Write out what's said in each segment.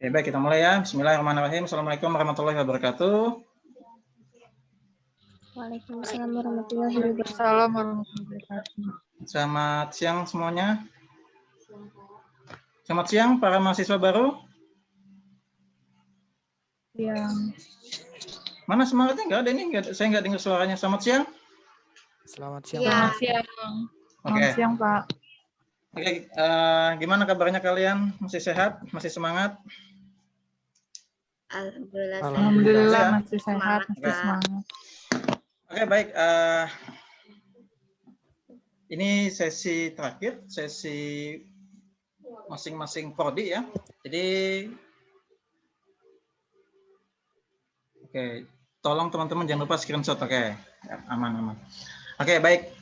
Oke, baik, kita mulai ya. Bismillahirrahmanirrahim. Assalamualaikum warahmatullahi wabarakatuh. Waalaikumsalam warahmatullahi wabarakatuh. Selamat siang semuanya. Selamat siang para mahasiswa baru. Siang. Mana semangatnya? Enggak ada ini, saya nggak dengar suaranya. Selamat siang. Selamat siang. Ya. Pak. Siang. Oke. Selamat siang, Pak. Oke, gimana kabarnya kalian? Masih sehat? Masih semangat? Alhamdulillah masih sehat, masih semangat. Oke, baik. Ini sesi terakhir, sesi masing-masing prodi ya. Jadi, oke, tolong teman-teman jangan lupa screenshot, oke, ya, aman. Oke, baik.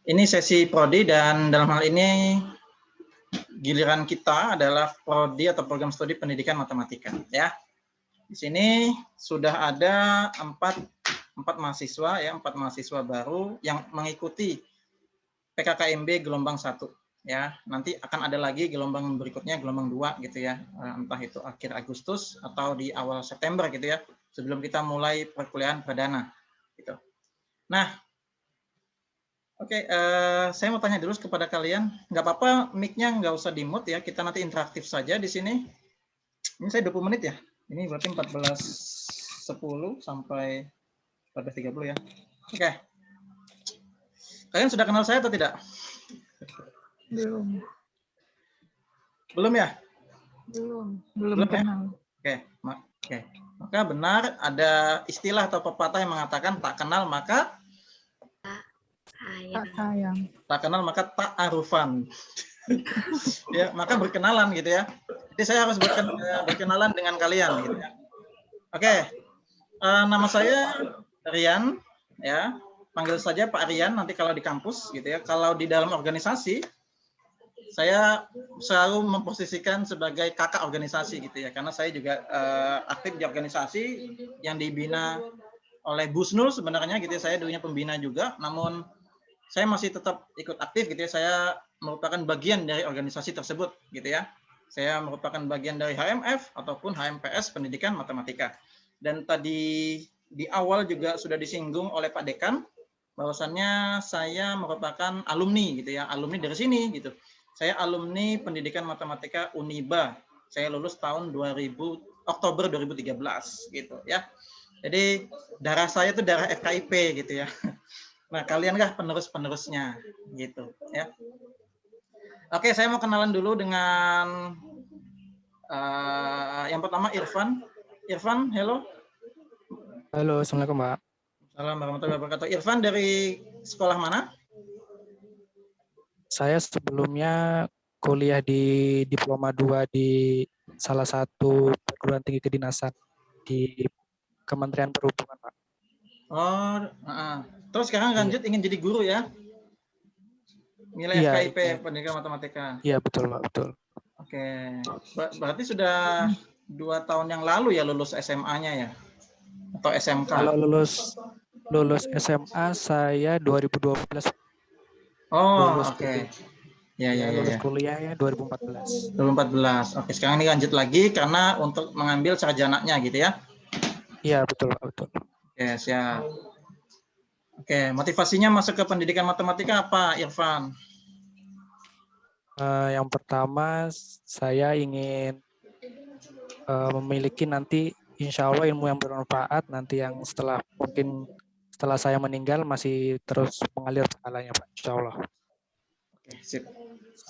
Ini sesi prodi dan dalam hal ini giliran kita adalah prodi atau program studi pendidikan matematika, ya. Di sini sudah ada empat mahasiswa ya, 4 mahasiswa baru yang mengikuti PKKMB gelombang 1 ya. Nanti akan ada lagi gelombang berikutnya, gelombang 2 gitu ya. Entah itu akhir Agustus atau di awal September gitu ya, sebelum kita mulai perkuliahan perdana gitu. Nah, oke, saya mau tanya dulu kepada kalian, nggak apa-apa mic-nya nggak usah di-mute ya, kita nanti interaktif saja di sini. Ini saya 20 menit ya, ini berarti 14.10 sampai 14.30 ya. Oke. Kalian sudah kenal saya atau tidak? Belum. Belum ya? Belum kenal. Ya? Oke. Maka benar ada istilah atau pepatah yang mengatakan tak kenal maka Tak sayang. tak kenal maka tak arufan. Ya, maka berkenalan gitu ya. Jadi saya harus berkenalan dengan kalian gitu ya. Oke. Nama saya Rian ya. Panggil saja Pak Rian nanti kalau di kampus gitu ya. Kalau di dalam organisasi saya selalu memposisikan sebagai kakak organisasi gitu ya. Karena saya juga aktif di organisasi yang dibina oleh Busnul sebenarnya gitu ya. Saya dulunya pembina juga, namun saya masih tetap ikut aktif gitu ya. Saya merupakan bagian dari organisasi tersebut gitu ya. Saya merupakan bagian dari HMF ataupun HMPS Pendidikan Matematika. Dan tadi di awal juga sudah disinggung oleh Pak Dekan bahwasannya saya merupakan alumni gitu ya, alumni dari sini gitu. Saya alumni Pendidikan Matematika Uniba. Saya lulus tahun Oktober 2013 gitu ya. Jadi darah saya itu darah FKIP gitu ya. Nah, kalian kah penerus-penerusnya gitu ya. Oke, saya mau kenalan dulu dengan yang pertama Irfan. Irfan, hello. Halo, Assalamualaikum, Pak. Assalamualaikum warahmatullahi wabarakatuh. Irfan dari sekolah mana? Saya sebelumnya kuliah di Diploma 2 di salah satu perguruan tinggi kedinasan di Kementerian Perhubungan, Pak. Oh, terus sekarang lanjut ingin jadi guru ya? Nilai Iya, FKIP Pendidikan Matematika. Iya, betul, Pak, betul. Oke. Berarti sudah 2 tahun yang lalu ya lulus SMA-nya ya? Atau SMK? Kalau lulus SMA saya 2012. Oh, oke. Ya. Lulus kuliah ya 2014. 2014. Oke, sekarang ini lanjut lagi karena untuk mengambil sarjananya gitu ya? Iya, betul, Pak, betul. Oke, siap. Oke, motivasinya masuk ke pendidikan matematika apa, Irfan? Yang pertama saya ingin memiliki nanti insya Allah ilmu yang bermanfaat nanti yang setelah saya meninggal masih terus mengalir pahalanya, Pak, insya Allah. Oke, sip.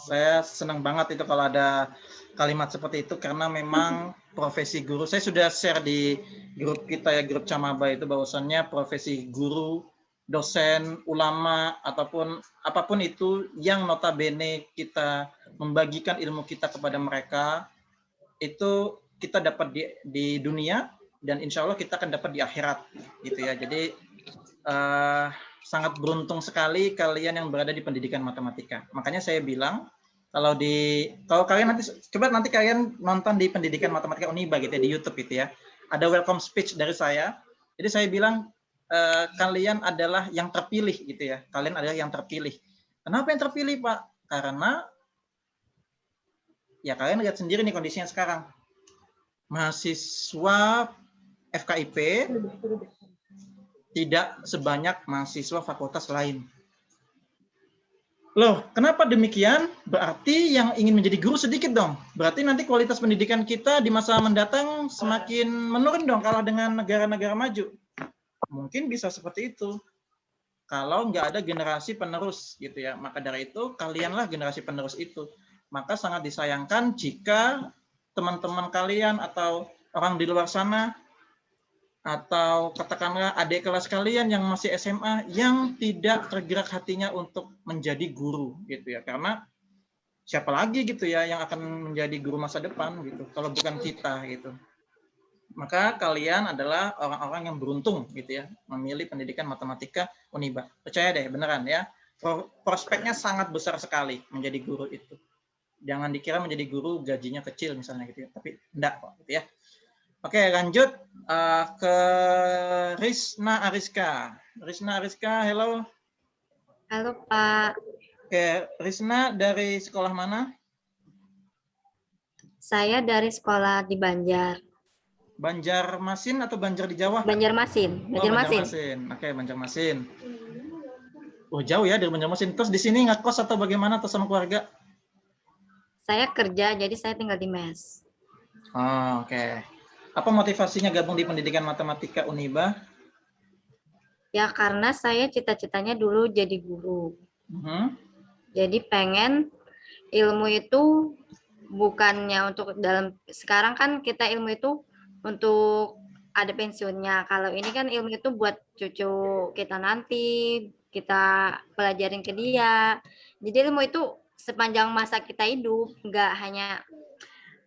Saya senang banget itu kalau ada kalimat seperti itu karena memang profesi guru, saya sudah share di grup kita ya, grup Camaba itu bahwasannya profesi guru, dosen, ulama, ataupun apapun itu yang notabene kita membagikan ilmu kita kepada mereka, itu kita dapat di dunia dan insya Allah kita akan dapat di akhirat gitu ya. Jadi sangat beruntung sekali kalian yang berada di pendidikan matematika. Makanya saya bilang kalau kalian nanti kalian nonton di pendidikan matematika Uniba gitu ya, di YouTube gitu ya. Ada welcome speech dari saya. Jadi saya bilang kalian adalah yang terpilih gitu ya. Kalian adalah yang terpilih. Kenapa yang terpilih, Pak? Karena ya kalian lihat sendiri nih kondisinya sekarang. mahasiswa FKIP tidak sebanyak mahasiswa fakultas lain. Loh, kenapa demikian? Berarti yang ingin menjadi guru sedikit dong. Berarti nanti kualitas pendidikan kita di masa mendatang semakin menurun dong kalah dengan negara-negara maju. Mungkin bisa seperti itu. Kalau nggak ada generasi penerus gitu ya. Maka dari itu kalianlah generasi penerus itu. Maka sangat disayangkan jika teman-teman kalian atau orang di luar sana atau katakanlah adik kelas kalian yang masih SMA yang tidak tergerak hatinya untuk menjadi guru gitu ya, karena siapa lagi gitu ya yang akan menjadi guru masa depan gitu kalau bukan kita gitu. Maka kalian adalah orang-orang yang beruntung gitu ya memilih pendidikan matematika Uniba. Percaya deh beneran ya, prospeknya sangat besar sekali menjadi guru itu. Jangan dikira menjadi guru gajinya kecil misalnya gitu ya, tapi enggak kok gitu ya. Oke, lanjut ke Risna Ariska. Risna Ariska, hello. Halo Pak, Oke, Risna dari sekolah mana? saya dari sekolah di Banjar. Banjarmasin atau Banjar di Jawa? Banjarmasin. Oh, Banjarmasin. Oke, Banjarmasin. Oh, jauh ya dari Banjarmasin. Terus di sini ngekos atau bagaimana atau sama keluarga? Saya kerja, jadi saya tinggal di mes. Oh, oke. Apa motivasinya gabung di pendidikan matematika Uniba? Ya karena saya cita-citanya dulu jadi guru. Jadi pengen ilmu itu bukannya untuk dalam, sekarang kan kita ilmu itu untuk ada pensiunnya. Kalau ini kan ilmu itu buat cucu kita nanti, kita pelajarin ke dia. Jadi ilmu itu sepanjang masa kita hidup, nggak hanya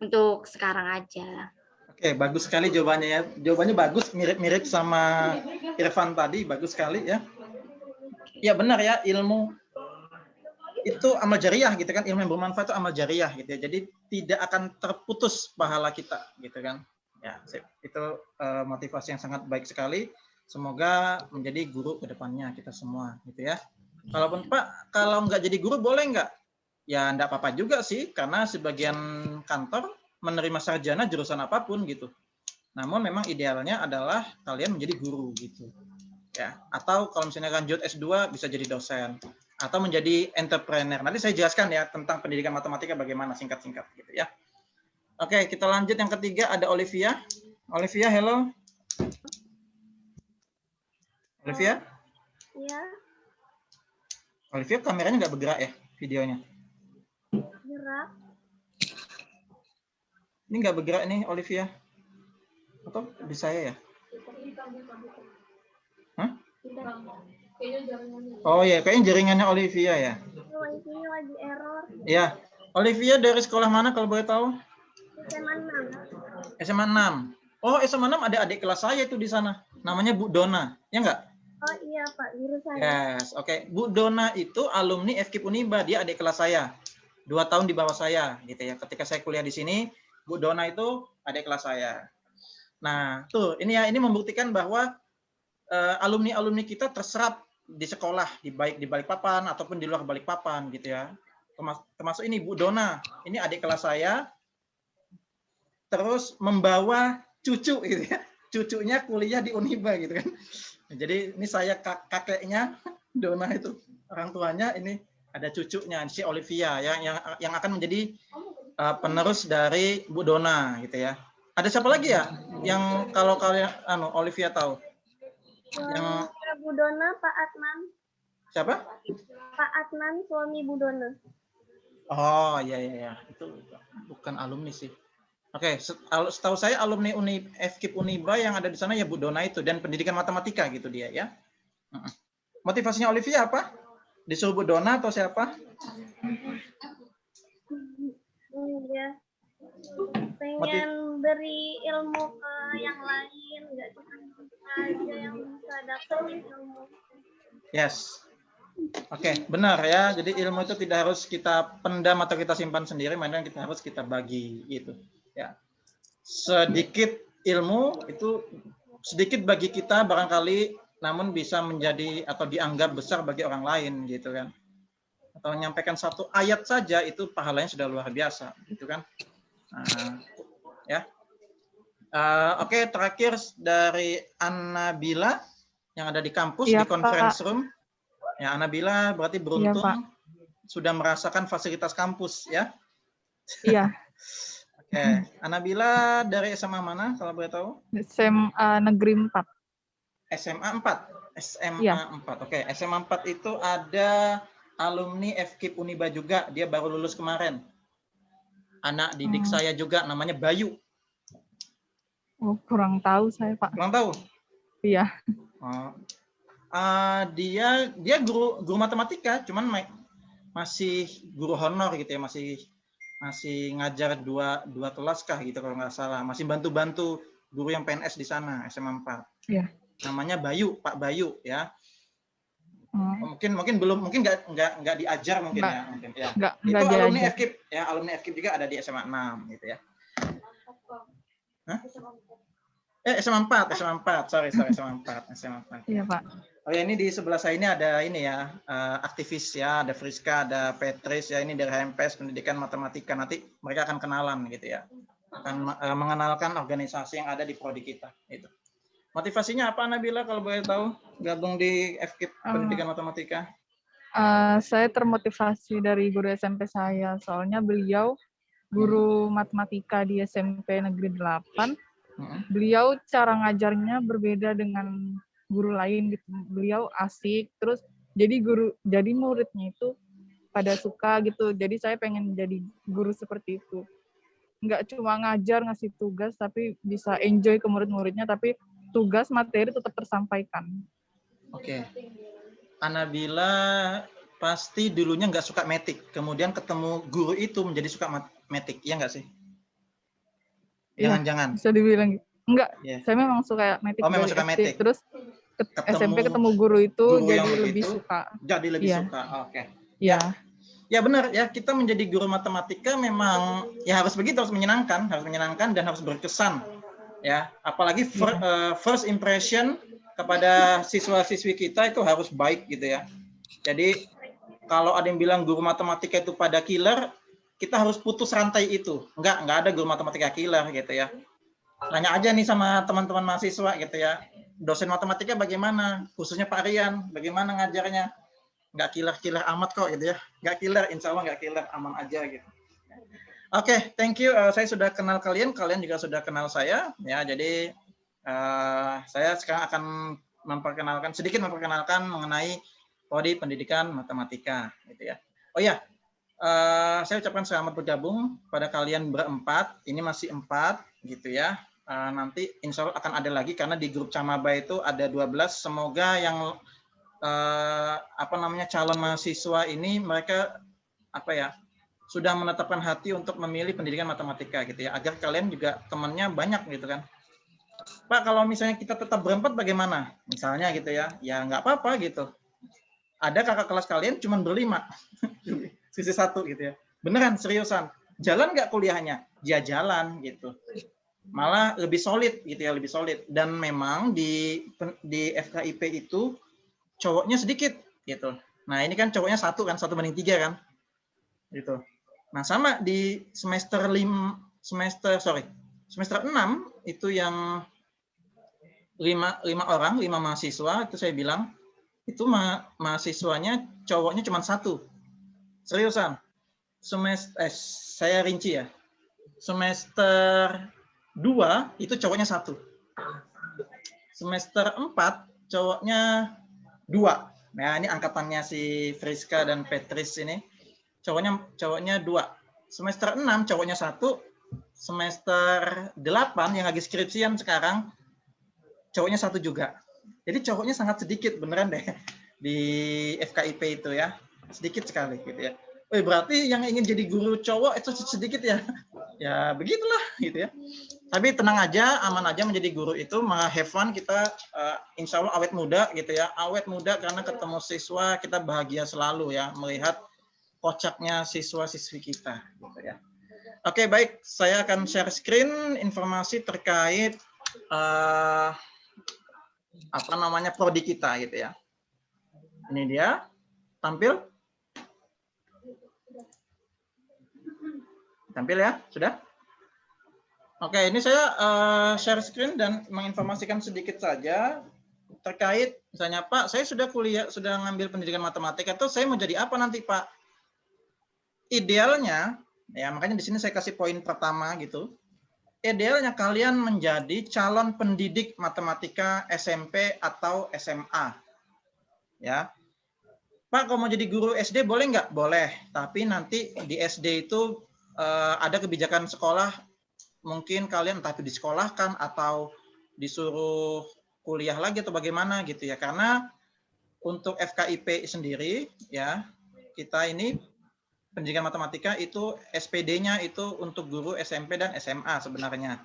untuk sekarang aja. Oke, bagus sekali jawabannya ya. Jawabannya bagus, mirip-mirip sama Irfan tadi, bagus sekali ya. Ya benar ya, ilmu itu amal jariah gitu kan, ilmu yang bermanfaat itu amal jariah gitu ya. Jadi tidak akan terputus pahala kita gitu kan. Ya, itu motivasi yang sangat baik sekali. Semoga menjadi guru ke depannya kita semua gitu ya. Kalaupun Pak, kalau nggak jadi guru boleh nggak? Ya nggak apa-apa juga sih, karena sebagian kantor menerima sarjana jurusan apapun gitu. Namun memang idealnya adalah kalian menjadi guru gitu. Ya, atau kalau misalnya lanjut S2 bisa jadi dosen atau menjadi entrepreneur. Nanti saya jelaskan ya tentang pendidikan matematika bagaimana singkat-singkat gitu ya. Oke, kita lanjut yang ketiga ada Olivia. Olivia, hello. Olivia? Iya, Olivia kameranya nggak bergerak ya videonya? gerak. Ini nggak bergerak nih Olivia? Atau di saya ya? Hah? Oh ya, kayaknya jaringannya Olivia ya. Wifi-nya lagi error. Ya, Olivia dari sekolah mana kalau boleh tahu? SMA 6. SMA 6. Oh, SMA 6 ada adik kelas saya itu di sana. Namanya Bu Dona, ya nggak? Oh iya Pak, guru saya. Yes, oke. Bu Dona itu alumni FKIP Uniba, dia adik kelas saya. 2 tahun di bawah saya gitu ya. Ketika saya kuliah di sini, Bu Dona itu adik kelas saya. Nah, tuh ini ya, ini membuktikan bahwa alumni-alumni kita terserap di sekolah, baik di Balikpapan ataupun di luar Balikpapan gitu ya. Termasuk ini Bu Dona, ini adik kelas saya, terus membawa cucu gitu ya. Cucunya kuliah di Uniba gitu kan. Jadi ini saya kakeknya Dona itu, orang tuanya ini ada cucunya si Olivia ya, yang akan menjadi penerus dari Bu Dona gitu ya. Ada siapa lagi ya yang kalau kalian Olivia tahu? Yang Bu Dona, Pak Adnan. siapa? Pak Adnan, suami Bu Dona. Oh iya, itu bukan alumni sih. Oke, setahu saya alumni FKIP Uniba yang ada di sana ya Bu Dona itu, dan pendidikan matematika gitu dia ya. Motivasinya Olivia apa? Disuruh Bu Dona atau siapa? Iya. Pengen beri ilmu ke yang lain, nggak cuma kita aja yang bisa dapetin ilmu. Yes. Oke, benar ya. Jadi ilmu itu tidak harus kita pendam atau kita simpan sendiri, melainkan kita harus kita bagi gitu. Ya. Sedikit ilmu itu sedikit bagi kita barangkali, namun bisa menjadi atau dianggap besar bagi orang lain gitu kan. Atau menyampaikan satu ayat saja itu pahalanya sudah luar biasa gitu kan. Nah, ya. Oke, terakhir dari Anabila yang ada di kampus Iya, di conference Pak. room. Ya, Anabila berarti beruntung Pak. sudah merasakan fasilitas kampus ya. Iya, Oke, Anabila dari SMA mana kalau boleh tahu? SMA Negeri 4. SMA 4. SMA Iya. 4. Oke, SMA 4 itu ada alumni FKIP Uniba juga, dia baru lulus kemarin. Anak didik saya juga namanya Bayu. Oh, kurang tahu saya, Pak. Kurang tahu? Iya. Dia guru matematika, cuman masih guru honor gitu ya, masih ngajar dua kelas kah gitu kalau nggak salah, masih bantu guru yang PNS di sana SMA 4. Iya. Namanya Bayu, Pak Bayu ya. Mungkin nggak diajar mungkin ya. Itu alumni FKIP ya, alumni FKIP juga ada di SMA 6 gitu ya. SMA 4, sorry SMA 4. Iya, Pak. Oh ya, ini di sebelah saya ini ada ini ya, aktivis ya, ada Friska, ada Petris ya, ini dari HMPS Pendidikan Matematika. Nanti mereka akan kenalan gitu ya, akan mengenalkan organisasi yang ada di prodi kita. Itu. Motivasinya apa Nabila kalau boleh tahu gabung di FKIP Pendidikan Matematika? Saya termotivasi dari guru SMP saya, soalnya beliau guru matematika di SMP Negeri 8. Beliau cara ngajarnya berbeda dengan guru lain gitu. Beliau asik, terus jadi muridnya itu pada suka gitu. Jadi saya pengen jadi guru seperti itu. Nggak cuma ngajar, ngasih tugas, tapi bisa enjoy ke murid-muridnya, tapi tugas materi tetap tersampaikan. Oke. Anabila pasti dulunya nggak suka metik, kemudian ketemu guru itu menjadi suka metik, iya nggak sih? Jangan-jangan. Bisa dibilang gitu. Enggak, saya memang suka metik memang dari suka SD, metik. terus SMP ketemu guru itu jadi lebih suka. Jadi lebih suka, oke. Iya. Ya benar ya, kita menjadi guru matematika memang ya harus begitu, harus menyenangkan dan harus berkesan. Ya, apalagi first impression kepada siswa-siswi kita itu harus baik gitu ya. Jadi kalau ada yang bilang guru matematika itu pada killer, kita harus putus rantai itu. Enggak ada guru matematika killer gitu ya. Tanya aja nih sama teman-teman mahasiswa gitu ya. Dosen matematika bagaimana? Khususnya Pak Rian, bagaimana ngajarnya? Enggak killer amat kok gitu ya. Enggak killer, insya Allah enggak killer, aman aja gitu. Oke, thank you. Saya sudah kenal kalian juga sudah kenal saya. Ya, jadi saya sekarang akan sedikit memperkenalkan mengenai prodi Pendidikan Matematika, gitu ya. Oh ya, saya ucapkan selamat bergabung pada kalian berempat. Ini masih 4, gitu ya. Nanti insya Allah akan ada lagi karena di grup Camaba itu ada 12. Semoga yang calon mahasiswa ini mereka sudah menetapkan hati untuk memilih pendidikan matematika gitu ya, agar kalian juga temannya banyak gitu kan. Pak, kalau misalnya kita tetap berempat bagaimana? Misalnya gitu ya, ya nggak apa-apa gitu. Ada kakak kelas kalian cuma berlima, sisi satu gitu ya. Beneran, seriusan. Jalan nggak kuliahnya? Ya jalan gitu. Malah lebih solid gitu ya, lebih solid. Dan memang di FKIP itu cowoknya sedikit gitu. Nah ini kan cowoknya 1 kan, 1/3 kan, gitu. Nah sama di semester 6 itu yang 5 mahasiswa itu saya bilang itu mahasiswanya cowoknya cuma 1. Seriusan. Saya rinci ya. Semester 2 itu cowoknya 1. Semester 4 cowoknya 2. Nah ini angkatannya si Friska dan Petris ini. Cowoknya 2. Semester 6 cowoknya 1. Semester 8 yang lagi skripsian sekarang cowoknya 1 juga. Jadi cowoknya sangat sedikit beneran deh di FKIP itu ya. Sedikit sekali gitu ya. Berarti yang ingin jadi guru cowok itu sedikit ya. Ya begitulah gitu ya. Tapi tenang aja, aman aja menjadi guru itu, have fun kita insya Allah awet muda gitu ya. Awet muda karena ketemu siswa kita bahagia selalu ya melihat kocaknya siswa-siswi kita gitu ya. Oke, baik, saya akan share screen informasi terkait prodi kita gitu ya. Ini dia, tampil ya, sudah? Oke, ini saya share screen dan menginformasikan sedikit saja terkait misalnya Pak, saya sudah kuliah, sudah ngambil pendidikan matematika, atau saya mau jadi apa nanti Pak? Idealnya, ya makanya di sini saya kasih poin pertama gitu. Idealnya kalian menjadi calon pendidik matematika SMP atau SMA. Ya, Pak, kalau mau jadi guru SD boleh nggak? Boleh, tapi nanti di SD itu ada kebijakan sekolah, mungkin kalian entah itu disekolahkan atau disuruh kuliah lagi atau bagaimana gitu ya. Karena untuk FKIP sendiri ya, kita ini pendidikan matematika itu SPD-nya itu untuk guru SMP dan SMA sebenarnya.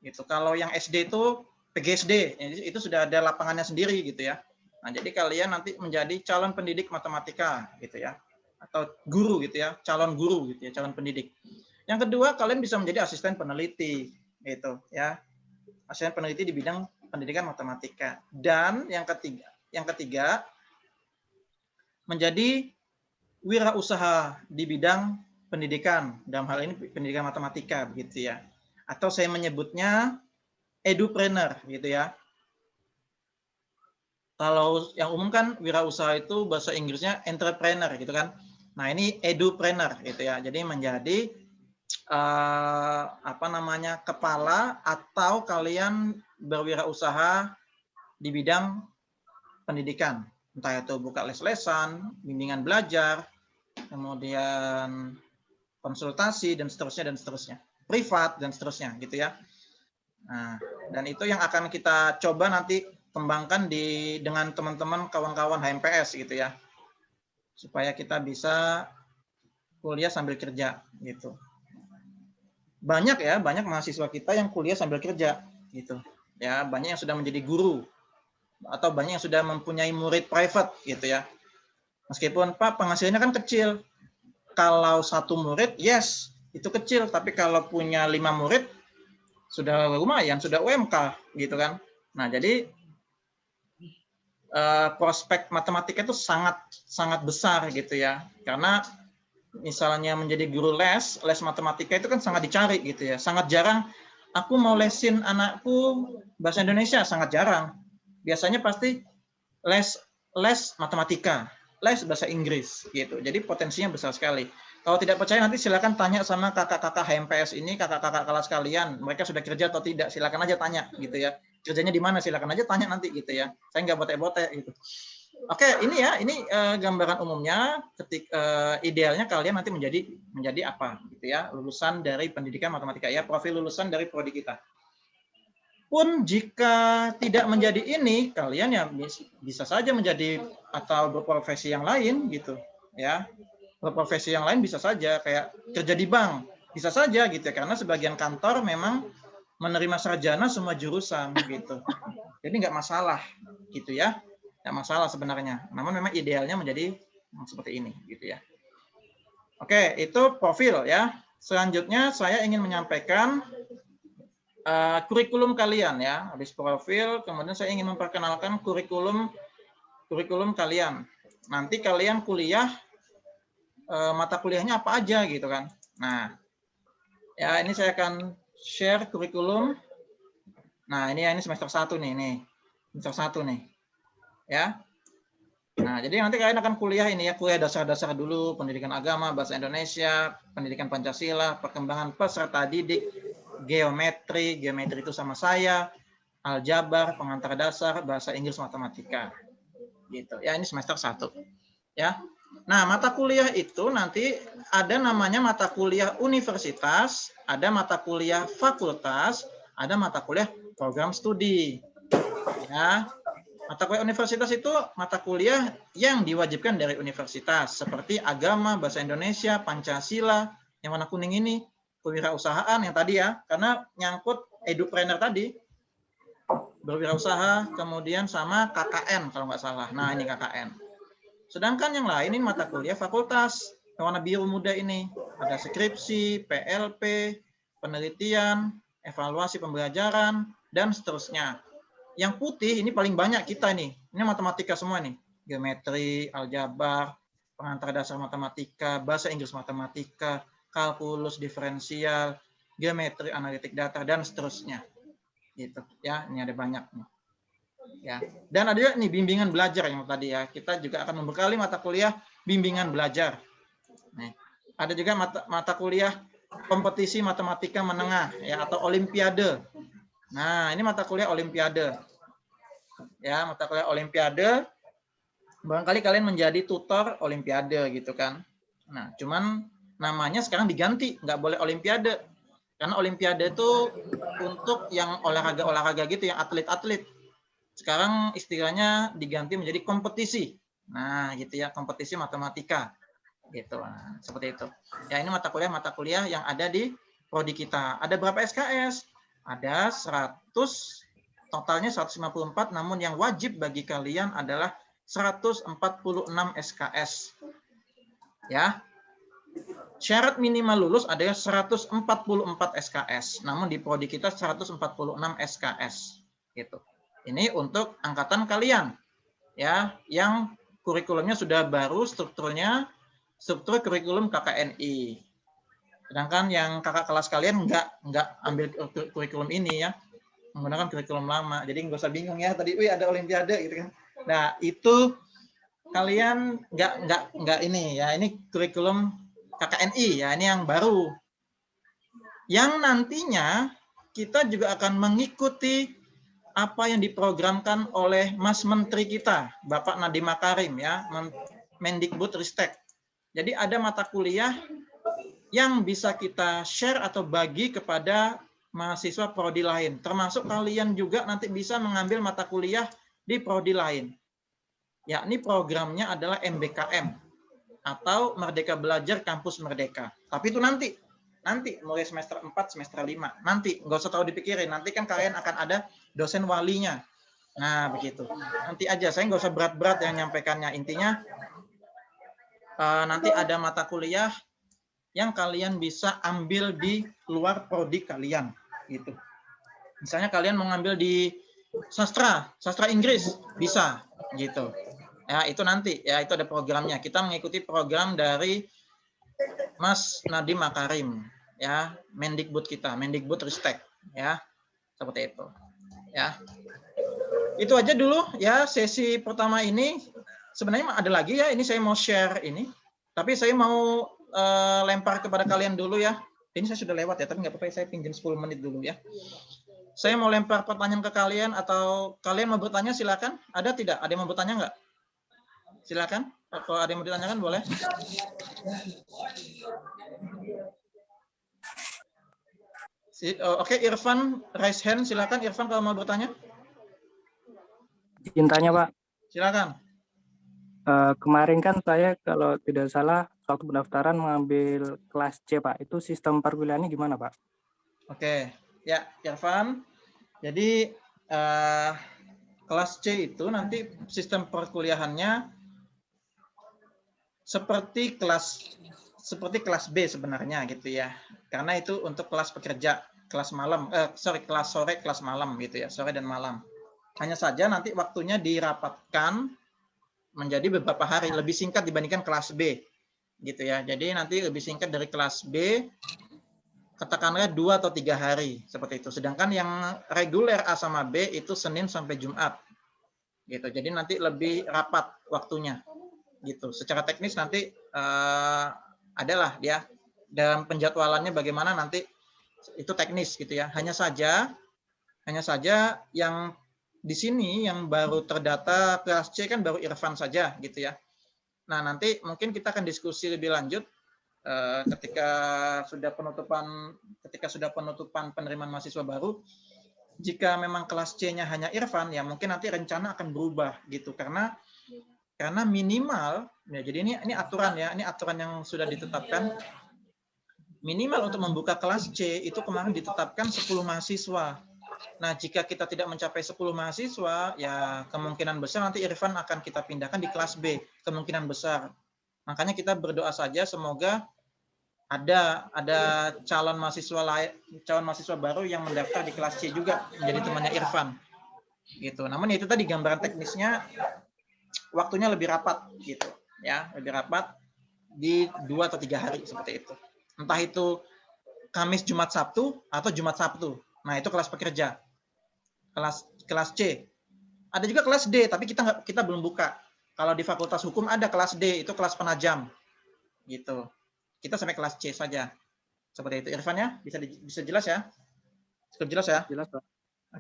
Gitu. Kalau yang SD itu PGSD, itu sudah ada lapangannya sendiri gitu ya. Nah, jadi kalian nanti menjadi calon pendidik matematika gitu ya. Atau guru gitu ya, calon guru gitu ya, calon pendidik. Yang kedua, kalian bisa menjadi asisten peneliti gitu ya. Asisten peneliti di bidang pendidikan matematika. Dan yang ketiga menjadi wirausaha di bidang pendidikan, dalam hal ini pendidikan matematika begitu ya. Atau saya menyebutnya edupreneur gitu ya. Kalau yang umum kan wirausaha itu bahasa Inggrisnya entrepreneur gitu kan. Nah, ini edupreneur gitu ya. Jadi menjadi kepala atau kalian berwirausaha di bidang pendidikan. Entah itu buka les-lesan, bimbingan belajar, kemudian konsultasi dan seterusnya, privat dan seterusnya gitu ya. Nah, dan itu yang akan kita coba nanti kembangkan dengan teman-teman kawan-kawan HMPS gitu ya, supaya kita bisa kuliah sambil kerja gitu. Banyak mahasiswa kita yang kuliah sambil kerja gitu ya, banyak yang sudah menjadi guru atau banyak yang sudah mempunyai murid private gitu ya. Meskipun Pak penghasilannya kan kecil, kalau satu murid yes itu kecil, tapi kalau punya 5 murid sudah lumayan, sudah UMK gitu kan. Nah, jadi prospek matematika itu sangat besar gitu ya, karena misalnya menjadi guru les matematika itu kan sangat dicari gitu ya, sangat jarang aku mau lesin anakku bahasa Indonesia, sangat jarang. Biasanya pasti les matematika, les bahasa Inggris gitu. Jadi potensinya besar sekali. Kalau tidak percaya nanti silakan tanya sama kakak-kakak HMPS ini, kakak-kakak kelas kalian, mereka sudah kerja atau tidak, silakan aja tanya gitu ya. Kerjanya di mana, silakan aja tanya nanti gitu ya. Saya nggak botek-botek gitu. Oke, ini gambaran umumnya. Idealnya kalian nanti menjadi apa gitu ya, lulusan dari pendidikan matematika ya, profil lulusan dari prodi kita. Pun jika tidak menjadi ini, kalian ya bisa saja menjadi atau berprofesi yang lain gitu ya. Berprofesi yang lain bisa saja, kayak kerja di bank bisa saja gitu ya, karena sebagian kantor memang menerima sarjana semua jurusan gitu. Jadi nggak masalah gitu ya, nggak masalah sebenarnya. Namun memang idealnya menjadi seperti ini gitu ya. Oke, itu profil ya. Selanjutnya saya ingin menyampaikan kurikulum kalian ya. Habis profil, kemudian saya ingin memperkenalkan kurikulum kalian. Nanti kalian kuliah, mata kuliahnya apa aja gitu kan. Nah, ya ini saya akan share kurikulum. Nah, ini semester 1 nih. Semester 1 nih. Ya. Nah, jadi nanti kalian akan kuliah ini ya, kuliah dasar-dasar dulu, pendidikan agama, bahasa Indonesia, pendidikan Pancasila, perkembangan peserta didik, geometri itu sama saya, aljabar, pengantar dasar, bahasa Inggris, matematika. Gitu. Ya, ini semester 1. Ya. Nah, mata kuliah itu nanti ada namanya mata kuliah universitas, ada mata kuliah fakultas, ada mata kuliah program studi. Ya. Mata kuliah universitas itu mata kuliah yang diwajibkan dari universitas, seperti agama, bahasa Indonesia, Pancasila, yang warna kuning ini, kewirausahaan yang tadi ya, karena nyangkut edupreneur tadi, berwirausaha, kemudian sama KKN kalau nggak salah. Nah, ini KKN. Sedangkan yang lain ini mata kuliah fakultas, yang warna biru muda ini. Ada skripsi, PLP, penelitian, evaluasi pembelajaran, dan seterusnya. Yang putih ini paling banyak kita nih. Ini matematika semua nih. Geometri, aljabar, pengantar dasar matematika, bahasa Inggris matematika, kalkulus diferensial, geometri analitik data, dan seterusnya. Gitu ya, ini ada banyak nih. Ya. Dan ada juga nih bimbingan belajar yang tadi ya. Kita juga akan membekali mata kuliah bimbingan belajar. Nih, ada juga mata kuliah kompetisi matematika menengah ya, atau olimpiade. Nah, ini mata kuliah olimpiade. Ya, mata kuliah olimpiade. Barangkali kalian menjadi tutor olimpiade gitu kan. Nah, cuman namanya sekarang diganti, nggak boleh olimpiade. Karena olimpiade itu untuk yang olahraga-olahraga gitu, yang atlet-atlet. Sekarang istilahnya diganti menjadi kompetisi. Nah, gitu ya, kompetisi matematika. Gitu. Nah, seperti itu. Ya, ini mata kuliah yang ada di prodi kita. Ada berapa SKS? Ada 100, totalnya 154, namun yang wajib bagi kalian adalah 146 SKS. Ya. Syarat minimal lulus adalah 144 SKS. Namun di prodi kita 146 SKS. Gitu. Ini untuk angkatan kalian, ya, yang kurikulumnya sudah baru, struktur kurikulum KKNI. Sedangkan yang kakak kelas kalian nggak ambil kurikulum ini ya, menggunakan kurikulum lama. Jadi nggak usah bingung ya tadi, ada olimpiade gitu kan. Nah itu kalian nggak ini ya, ini kurikulum KKNI ya, ini yang baru. Yang nantinya kita juga akan mengikuti apa yang diprogramkan oleh Mas Menteri kita, Bapak Nadiem Makarim ya, Mendikbudristek. Jadi ada mata kuliah yang bisa kita share atau bagi kepada mahasiswa prodi lain. Termasuk kalian juga nanti bisa mengambil mata kuliah di prodi lain. Yakni programnya adalah MBKM atau Merdeka Belajar Kampus Merdeka. Tapi itu nanti mulai semester 4, semester 5. Nanti, nggak usah tahu dipikirin. Nanti kan kalian akan ada dosen walinya. Nah, begitu. Nanti aja, saya nggak usah berat-berat yang nyampaikannya. Intinya, nanti ada mata kuliah yang kalian bisa ambil di luar prodi kalian. Gitu. Misalnya kalian mau ngambil di sastra Inggris, bisa. Gitu. Ya, itu nanti. Ya, itu ada programnya. Kita mengikuti program dari Mas Nadiem Makarim. Ya, Mendikbud kita, Mendikbudristek. Ya, seperti itu. Ya, itu aja dulu ya sesi pertama ini. Sebenarnya ada lagi ya, ini saya mau share ini, tapi saya mau lempar kepada kalian dulu ya. Ini saya sudah lewat ya, tapi nggak apa-apa, saya pinjam 10 menit dulu ya. Saya mau lempar pertanyaan ke kalian, atau kalian mau bertanya silakan. Ada tidak? Ada yang mau bertanya nggak? Silakan. Kalau ada yang mau ditanyakan boleh. Oke, Irfan raise hand, silakan Irfan kalau mau bertanya. Izin tanya Pak. Silakan. Kemarin kan saya kalau tidak salah waktu pendaftaran mengambil kelas C Pak. Itu sistem perkuliahannya gimana Pak? Oke, ya Irfan. Jadi kelas C itu nanti sistem perkuliahannya seperti kelas B sebenarnya gitu ya. Karena itu untuk kelas pekerja, kelas malam, kelas sore, kelas malam gitu ya, sore dan malam. Hanya saja nanti waktunya dirapatkan menjadi beberapa hari, lebih singkat dibandingkan kelas B gitu ya. Jadi nanti lebih singkat dari kelas B, katakanlah 2 atau 3 hari seperti itu. Sedangkan yang reguler A sama B itu Senin sampai Jumat gitu. Jadi nanti lebih rapat waktunya gitu. Secara teknis nanti adalah dia dalam penjadwalannya bagaimana nanti itu teknis gitu ya. Hanya saja yang di sini yang baru terdata kelas C kan baru Irfan saja gitu ya. Nah, nanti mungkin kita akan diskusi lebih lanjut ketika sudah penutupan penerimaan mahasiswa baru. Jika memang kelas C-nya hanya Irfan, ya mungkin nanti rencana akan berubah gitu, karena minimal ya, jadi ini aturan ya, ini aturan yang sudah ditetapkan. Minimal untuk membuka kelas C itu kemarin ditetapkan 10 mahasiswa. Nah, jika kita tidak mencapai 10 mahasiswa, ya kemungkinan besar nanti Irfan akan kita pindahkan di kelas B, kemungkinan besar. Makanya kita berdoa saja semoga ada calon mahasiswa baru yang mendaftar di kelas C juga menjadi temannya Irfan. Gitu. Namun itu tadi gambaran teknisnya, waktunya lebih rapat gitu ya, lebih rapat di 2 atau 3 hari seperti itu. Entah itu Kamis, Jumat, Sabtu, atau Jumat, Sabtu. Nah, itu kelas pekerja. Kelas C. Ada juga kelas D, tapi kita belum buka. Kalau di Fakultas Hukum ada kelas D, itu kelas penajam. Gitu. Kita sampai kelas C saja. Seperti itu. Irfan ya, bisa jelas ya? Cukup jelas ya? Jelas, Pak.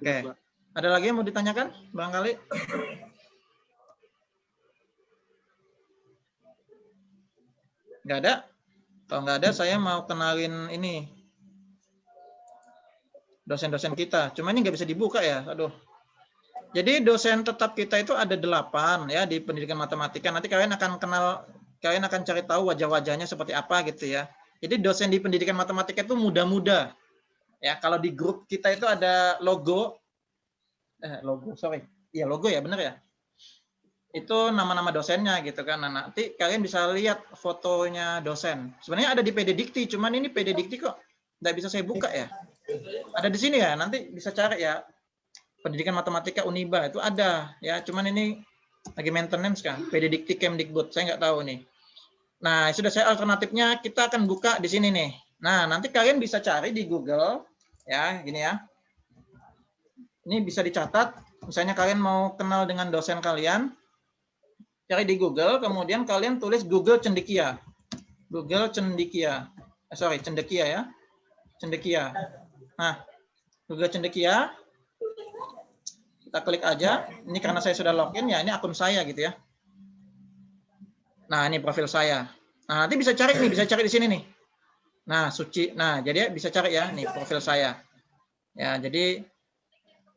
Oke. Ada lagi yang mau ditanyakan, barangkali? Nggak ada? Kalau nggak ada, saya mau kenalin ini. Dosen-dosen kita. Cuma ini nggak bisa dibuka ya. Aduh. Jadi dosen tetap kita itu ada 8 ya di pendidikan matematika. Nanti kalian akan cari tahu wajah-wajahnya seperti apa gitu ya. Jadi dosen di pendidikan matematika itu muda-muda. Ya, kalau di grup kita itu ada logo. Logo ya, benar ya. Itu nama-nama dosennya gitu kan. Nah, nanti kalian bisa lihat fotonya dosen. Sebenarnya ada di PD Dikti, cuman ini PD Dikti kok nggak bisa saya buka ya. Ada di sini ya, nanti bisa cari ya. Pendidikan Matematika Uniba itu ada ya, cuman ini lagi maintenance kan. PD Dikti Kemdikbud, saya nggak tahu nih. Nah, sudah saya alternatifnya kita akan buka di sini nih. Nah, nanti kalian bisa cari di Google ya, gini ya. Ini bisa dicatat. Misalnya kalian mau kenal dengan dosen kalian, cari di Google, kemudian kalian tulis Google Cendekia. Google Cendekia. Cendekia ya. Cendekia. Nah, Google Cendekia. Kita klik aja. Ini karena saya sudah login ya, ini akun saya gitu ya. Nah, ini profil saya. Nah, nanti bisa cari nih, bisa cari di sini nih. Nah, Suci. Nah, jadi bisa cari ya, nih profil saya. Ya, jadi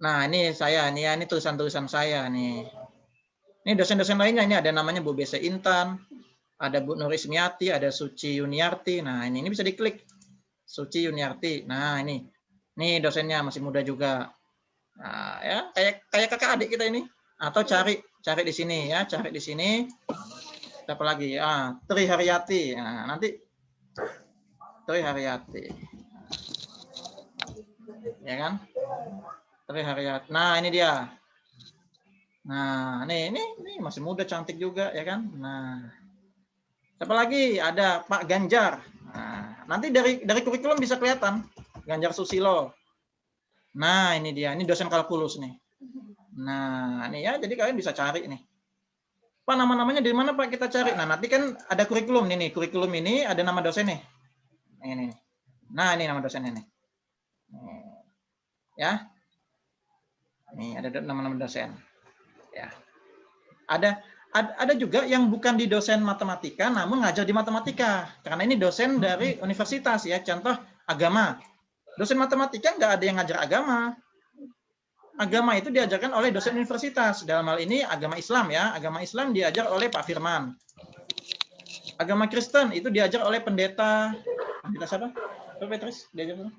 nah, ini saya nih ya, ini tulisan-tulisan saya nih. Ini dosen-dosen lainnya, ini ada namanya Bu B.C. Intan, ada Bu Nur Ismiati, ada Suci Yuniarti. Nah, ini bisa diklik. Suci Yuniarti. Nah, ini. Nih dosennya masih muda juga. Nah, ya, kayak kakak adik kita ini. Atau cari di sini ya, cari di sini. Siapa lagi? Tri Haryati. Nah, nanti Tri Haryati. Ya kan? Tri Haryati. Nah, ini dia. Nah, ini masih muda, cantik juga ya kan? Nah. Siapa lagi? Ada Pak Ganjar. Nah, nanti dari kurikulum bisa kelihatan. Ganjar Susilo. Nah, ini dia. Ini dosen kalkulus nih. Nah, ini ya, jadi kalian bisa cari nih. Pak, nama-namanya dari mana Pak kita cari? Nah, nanti kan ada kurikulum nih. Kurikulum ini ada nama dosen nih. Ini. Nah, ini nama dosennya nih. Ya. Nih, ada nama-nama dosen. Ya. Ada juga yang bukan di dosen matematika, namun ngajar di matematika. Karena ini dosen dari universitas ya. Contoh agama. Dosen matematika nggak ada yang ngajar agama. Agama itu diajarkan oleh dosen universitas. Dalam hal ini agama Islam ya. Agama Islam diajar oleh Pak Firman. Agama Kristen itu diajar oleh pendeta. Pendeta siapa? Pak Petrus diajar apa?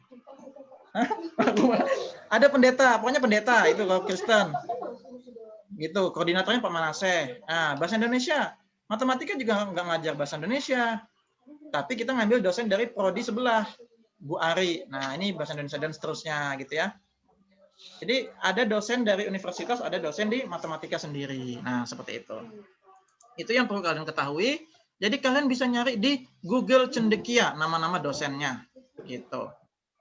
Ada pendeta, pokoknya pendeta itu kalau Kristen. Gitu, koordinatornya Pak Manase. Nah, bahasa Indonesia. Matematika juga nggak ngajar bahasa Indonesia. Tapi kita ngambil dosen dari prodi sebelah. Bu Ari. Nah, ini bahasa Indonesia dan seterusnya gitu ya. Jadi ada dosen dari universitas, ada dosen di matematika sendiri. Nah, seperti itu. Itu yang perlu kalian ketahui. Jadi kalian bisa nyari di Google Cendekia nama-nama dosennya gitu.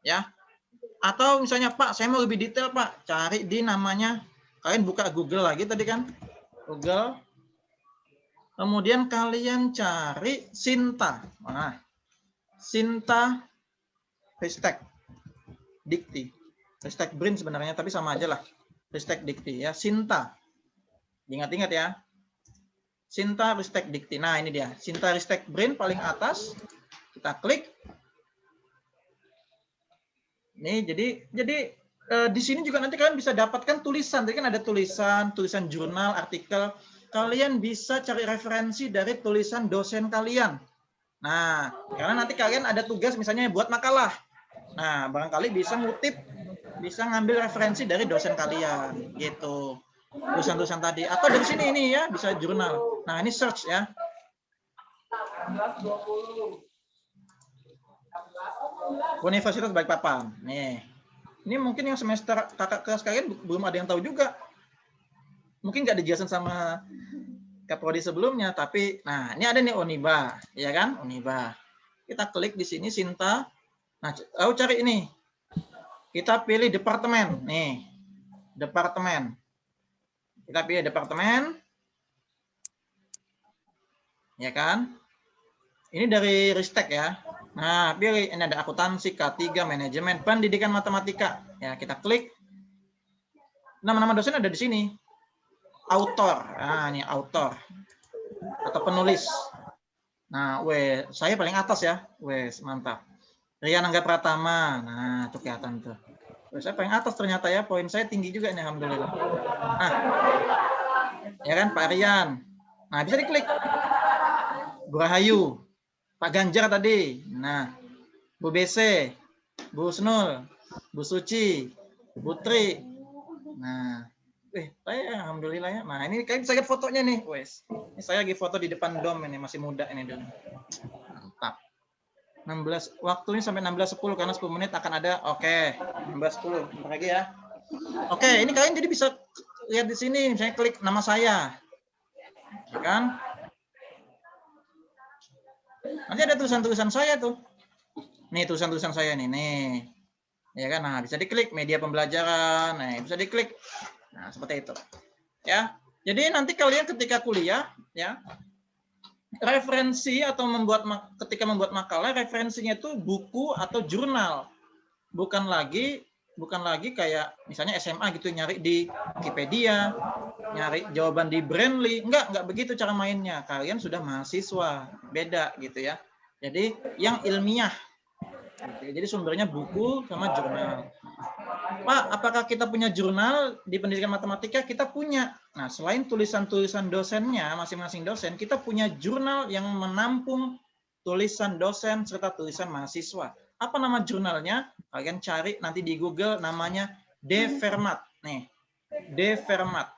Ya. Atau misalnya Pak, saya mau lebih detail Pak, cari di namanya, kalian buka Google lagi tadi kan. Google. Kemudian kalian cari Sinta. Nah, Sinta Ristek Dikti. Ristek Brin sebenarnya, tapi sama aja lah. Ristek Dikti ya. Sinta. Ingat-ingat ya. Sinta Ristek Dikti. Nah, ini dia. Sinta Ristek Brin paling atas. Kita klik. Nih, jadi di sini juga nanti kalian bisa dapatkan tulisan. Tadi kan ada tulisan jurnal, artikel. Kalian bisa cari referensi dari tulisan dosen kalian. Nah, karena nanti kalian ada tugas misalnya buat makalah. Nah, barangkali bisa ngutip, bisa ngambil referensi dari dosen kalian, gitu. Tulisan-tulisan tadi. Atau dari sini ini ya, bisa jurnal. Nah, ini search ya. Universitas Balikpapan. Nih. Ini mungkin yang semester kakak kelas kalian belum ada yang tahu juga. Mungkin nggak dijelasin sama Kaprodi sebelumnya, tapi nah ini ada nih Uniba, ya kan? Uniba. Kita klik di sini Sinta Nah, cari ini. Kita pilih departemen. Nih, departemen. Kita pilih departemen. Ya kan? Ini dari Ristek ya. Nah, pilih. Ini ada akuntansi, K3, manajemen, pendidikan matematika. Ya, kita klik. Nama-nama dosen ada di sini. Autor. Nah, ini autor. Atau penulis. Nah, saya paling atas ya. Mantap. Rian Angga Pratama. Nah, itu kelihatan tuh. Saya paling atas ternyata ya. Poin saya tinggi juga nih, alhamdulillah. Nah, ya kan Pak Rian. Nah, bisa diklik. Bu Rahayu. Pak Ganjar tadi. Nah, Bu BC. Bu Husnul. Bu Suci. Bu Tri. Nah, saya alhamdulillah ya. Nah, ini kayak saya lihat fotonya nih, wes. Ini saya lagi foto di depan dom ini, masih muda ini dom. Mantap. 16 waktunya sampai 16.10 karena 10 menit akan ada. Oke, 16.10. Bentar lagi ya. Oke, ini kalian jadi bisa lihat di sini, misalnya klik nama saya. Ya kan? Nanti ada tulisan-tulisan saya tuh. Nih tulisan-tulisan saya nih. Ya kan? Nah, bisa diklik media pembelajaran. Nah, bisa diklik. Nah, seperti itu. Ya. Jadi nanti kalian ketika kuliah, ya, referensi atau ketika membuat makalah, referensinya itu buku atau jurnal. Bukan lagi kayak misalnya SMA gitu nyari di Wikipedia, nyari jawaban di Brandly. Enggak begitu cara mainnya. Kalian sudah mahasiswa, beda gitu ya. Jadi yang ilmiah. Jadi sumbernya buku sama jurnal. Pak, apakah kita punya jurnal di pendidikan matematika? Kita punya. Nah, selain tulisan-tulisan dosennya, masing-masing dosen, kita punya jurnal yang menampung tulisan dosen serta tulisan mahasiswa. Apa nama jurnalnya? Kalian cari nanti di Google, namanya De Fermat. Nih, De Fermat.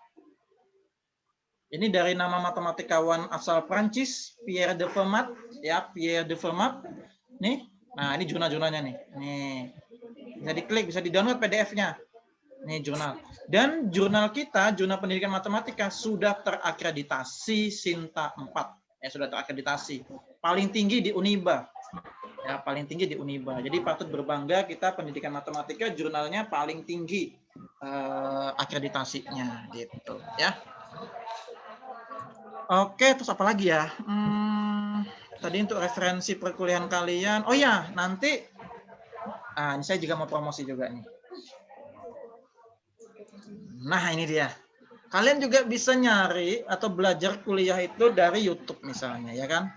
Ini dari nama matematikawan asal Prancis, Pierre de Fermat. Ya, Pierre de Fermat. Nih, nah ini jurnal-jurnalnya nih. Nih. Bisa diklik, bisa di-download PDF-nya. Nih jurnal. Dan jurnal kita, jurnal pendidikan matematika sudah terakreditasi Sinta 4. Ya, sudah terakreditasi. Paling tinggi di Uniba. Ya, paling tinggi di Uniba. Jadi patut berbangga kita pendidikan matematika jurnalnya paling tinggi akreditasinya gitu, ya. Oke, terus apa lagi ya? Tadi untuk referensi perkuliahan kalian. Oh ya, nanti ini saya juga mau promosi juga nih. Nah, ini dia. Kalian juga bisa nyari atau belajar kuliah itu dari YouTube misalnya, ya kan?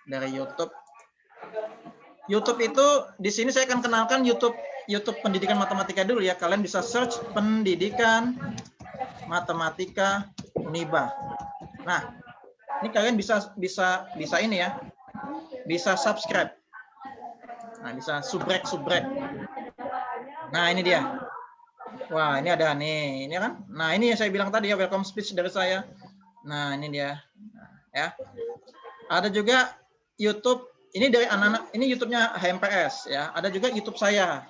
Dari YouTube. YouTube itu di sini saya akan kenalkan YouTube Pendidikan Matematika dulu ya. Kalian bisa search Pendidikan Matematika Uniba. Nah, ini kalian bisa ini ya. Bisa subscribe. Nah, bisa subrek. Nah, ini dia. Wah, ini ada nih, ini kan. Nah, ini yang saya bilang tadi ya, welcome speech dari saya. Nah, ini dia. Nah, ya. Ada juga YouTube, ini dari anak-anak, ini YouTube-nya HMPS ya. Ada juga YouTube saya.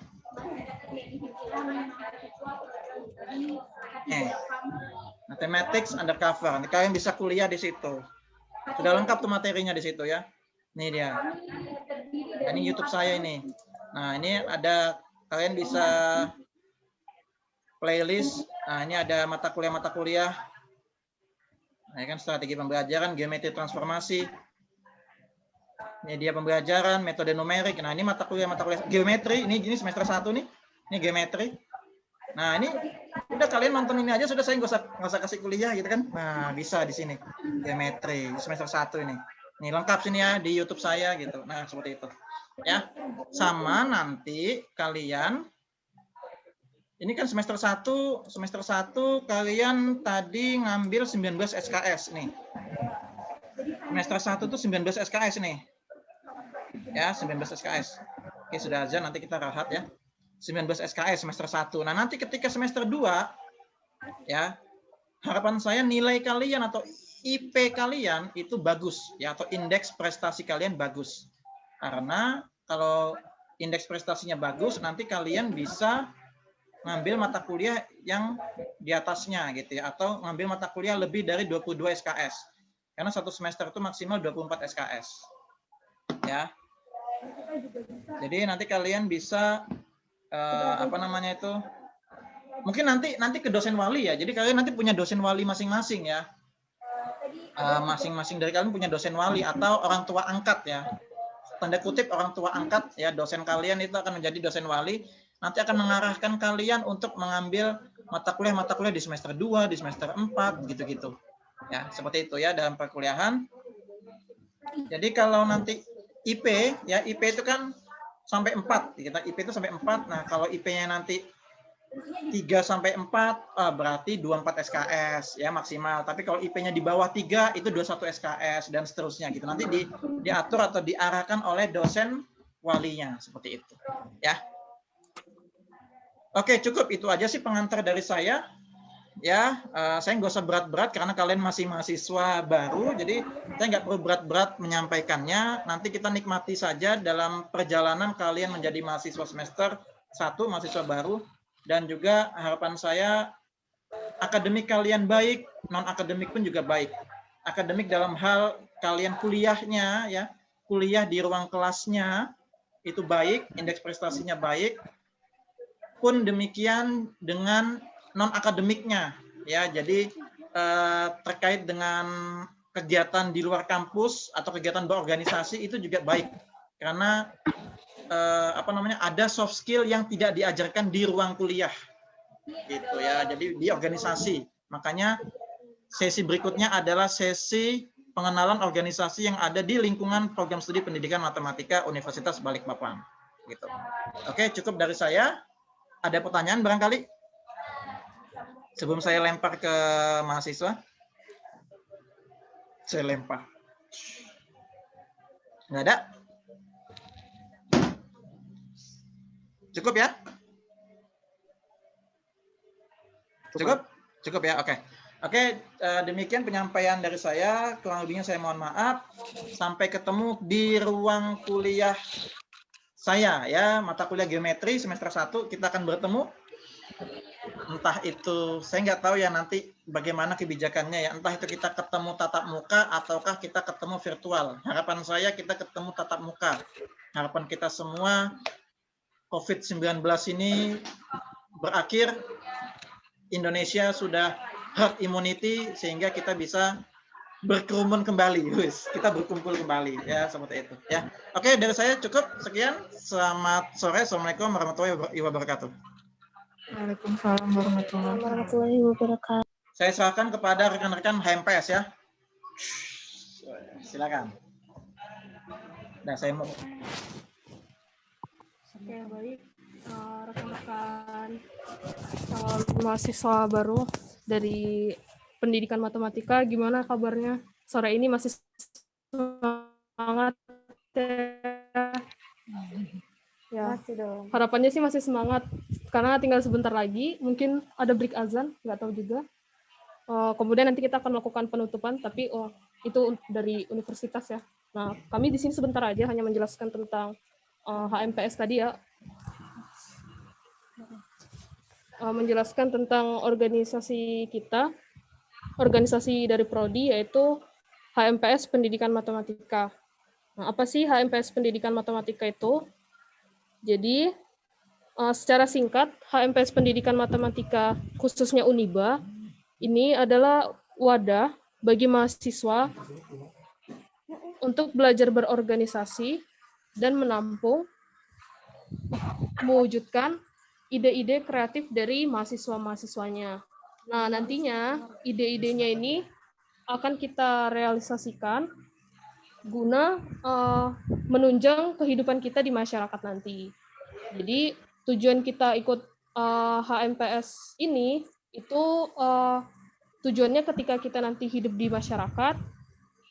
Mathematics Undercover. Nanti kalian bisa kuliah di situ. Sudah lengkap tuh materinya di situ ya. Ini dia. Nah, ini YouTube saya ini. Nah, ini ada kalian bisa playlist. Nah, ini ada mata kuliah. Nah, ini kan strategi pembelajaran, geometri transformasi. Ini dia pembelajaran, metode numerik. Nah, ini mata kuliah geometri. Ini semester 1 nih. Ini geometri. Nah, ini udah kalian nonton ini aja sudah, saya nggak usah kasih kuliah gitu kan. Nah, bisa di sini. Geometri semester 1 ini. Ini lengkap sini ya di YouTube saya gitu. Nah, seperti itu. Ya. Sama nanti kalian ini kan semester 1 kalian tadi ngambil 19 SKS nih. Semester 1 tuh 19 SKS nih. Ya, 19 SKS. Oke, sudah azan, nanti kita rehat ya. 19 SKS semester 1. Nah, nanti ketika semester 2 ya, harapan saya nilai kalian atau IP kalian itu bagus ya, atau indeks prestasi kalian bagus. Karena kalau indeks prestasinya bagus, nanti kalian bisa ngambil mata kuliah yang di atasnya gitu ya, atau ngambil mata kuliah lebih dari 22 SKS. Karena satu semester itu maksimal 24 SKS. Ya. Jadi nanti kalian bisa apa namanya itu? Mungkin nanti ke dosen wali ya. Jadi kalian nanti punya dosen wali masing-masing ya. Masing-masing dari kalian punya dosen wali atau orang tua angkat ya. Tanda kutip orang tua angkat ya, dosen kalian itu akan menjadi dosen wali, nanti akan mengarahkan kalian untuk mengambil mata kuliah di semester 2, di semester 4 gitu-gitu. Ya, seperti itu ya dalam perkuliahan. Jadi kalau nanti IP ya, IP itu kan sampai 4. Kita IP itu sampai 4. Nah, kalau IP-nya nanti 3 sampai 4 berarti 24 SKS ya maksimal. Tapi kalau IP-nya di bawah 3 itu 21 SKS dan seterusnya gitu. Nanti diatur atau diarahkan oleh dosen walinya seperti itu ya. Oke, cukup itu aja sih pengantar dari saya. Ya, saya nggak usah berat-berat karena kalian masih mahasiswa baru, jadi saya nggak perlu berat-berat menyampaikannya. Nanti kita nikmati saja dalam perjalanan kalian menjadi mahasiswa semester 1, mahasiswa baru. Dan juga harapan saya akademik kalian baik, non akademik pun juga baik. Akademik dalam hal kalian kuliahnya ya, kuliah di ruang kelasnya itu baik, indeks prestasinya baik. Pun demikian dengan non akademiknya ya. Jadi terkait dengan kegiatan di luar kampus atau kegiatan berorganisasi itu juga baik. Karena apa namanya, ada soft skill yang tidak diajarkan di ruang kuliah gitu ya. Jadi di organisasi, makanya sesi berikutnya adalah sesi pengenalan organisasi yang ada di lingkungan program studi pendidikan matematika Universitas Balikpapan gitu. Oke, cukup dari saya. Ada pertanyaan barangkali sebelum saya lempar ke mahasiswa? Saya lempar, nggak ada. Cukup ya? Cukup ya. Oke, demikian penyampaian dari saya. Kurang lebihnya saya mohon maaf. Sampai ketemu di ruang kuliah saya ya, mata kuliah geometri semester 1 kita akan bertemu. Entah itu saya nggak tahu ya nanti bagaimana kebijakannya ya. Entah itu kita ketemu tatap muka ataukah kita ketemu virtual. Harapan saya kita ketemu tatap muka. Harapan kita semua COVID-19 ini berakhir, Indonesia sudah herd immunity sehingga kita bisa berkerumun kembali, kita berkumpul kembali ya, seperti itu ya. Oke, dari saya cukup sekian. Selamat sore, assalamualaikum warahmatullahi wabarakatuh. Waalaikumsalam warahmatullahi wabarakatuh. Saya serahkan kepada rekan-rekan HMPS ya. Silakan. Nah, saya mau. Oke, baik. Rekan-rekan mahasiswa baru dari pendidikan matematika, gimana kabarnya? Sore ini masih semangat ya? Harapannya sih masih semangat, karena tinggal sebentar lagi, mungkin ada break azan, nggak tahu juga. Kemudian nanti kita akan melakukan penutupan, tapi itu dari universitas ya. Nah, kami di sini sebentar aja hanya menjelaskan tentang HMPS tadi ya, menjelaskan tentang organisasi kita, organisasi dari Prodi, yaitu HMPS Pendidikan Matematika. Nah, apa sih HMPS Pendidikan Matematika itu? Jadi, secara singkat, HMPS Pendidikan Matematika, khususnya Uniba, ini adalah wadah bagi mahasiswa untuk belajar berorganisasi dan menampung, mewujudkan ide-ide kreatif dari mahasiswa-mahasiswanya. Nah, nantinya ide-idenya ini akan kita realisasikan guna menunjang kehidupan kita di masyarakat nanti. Jadi, tujuan kita ikut HMPS ini itu tujuannya ketika kita nanti hidup di masyarakat,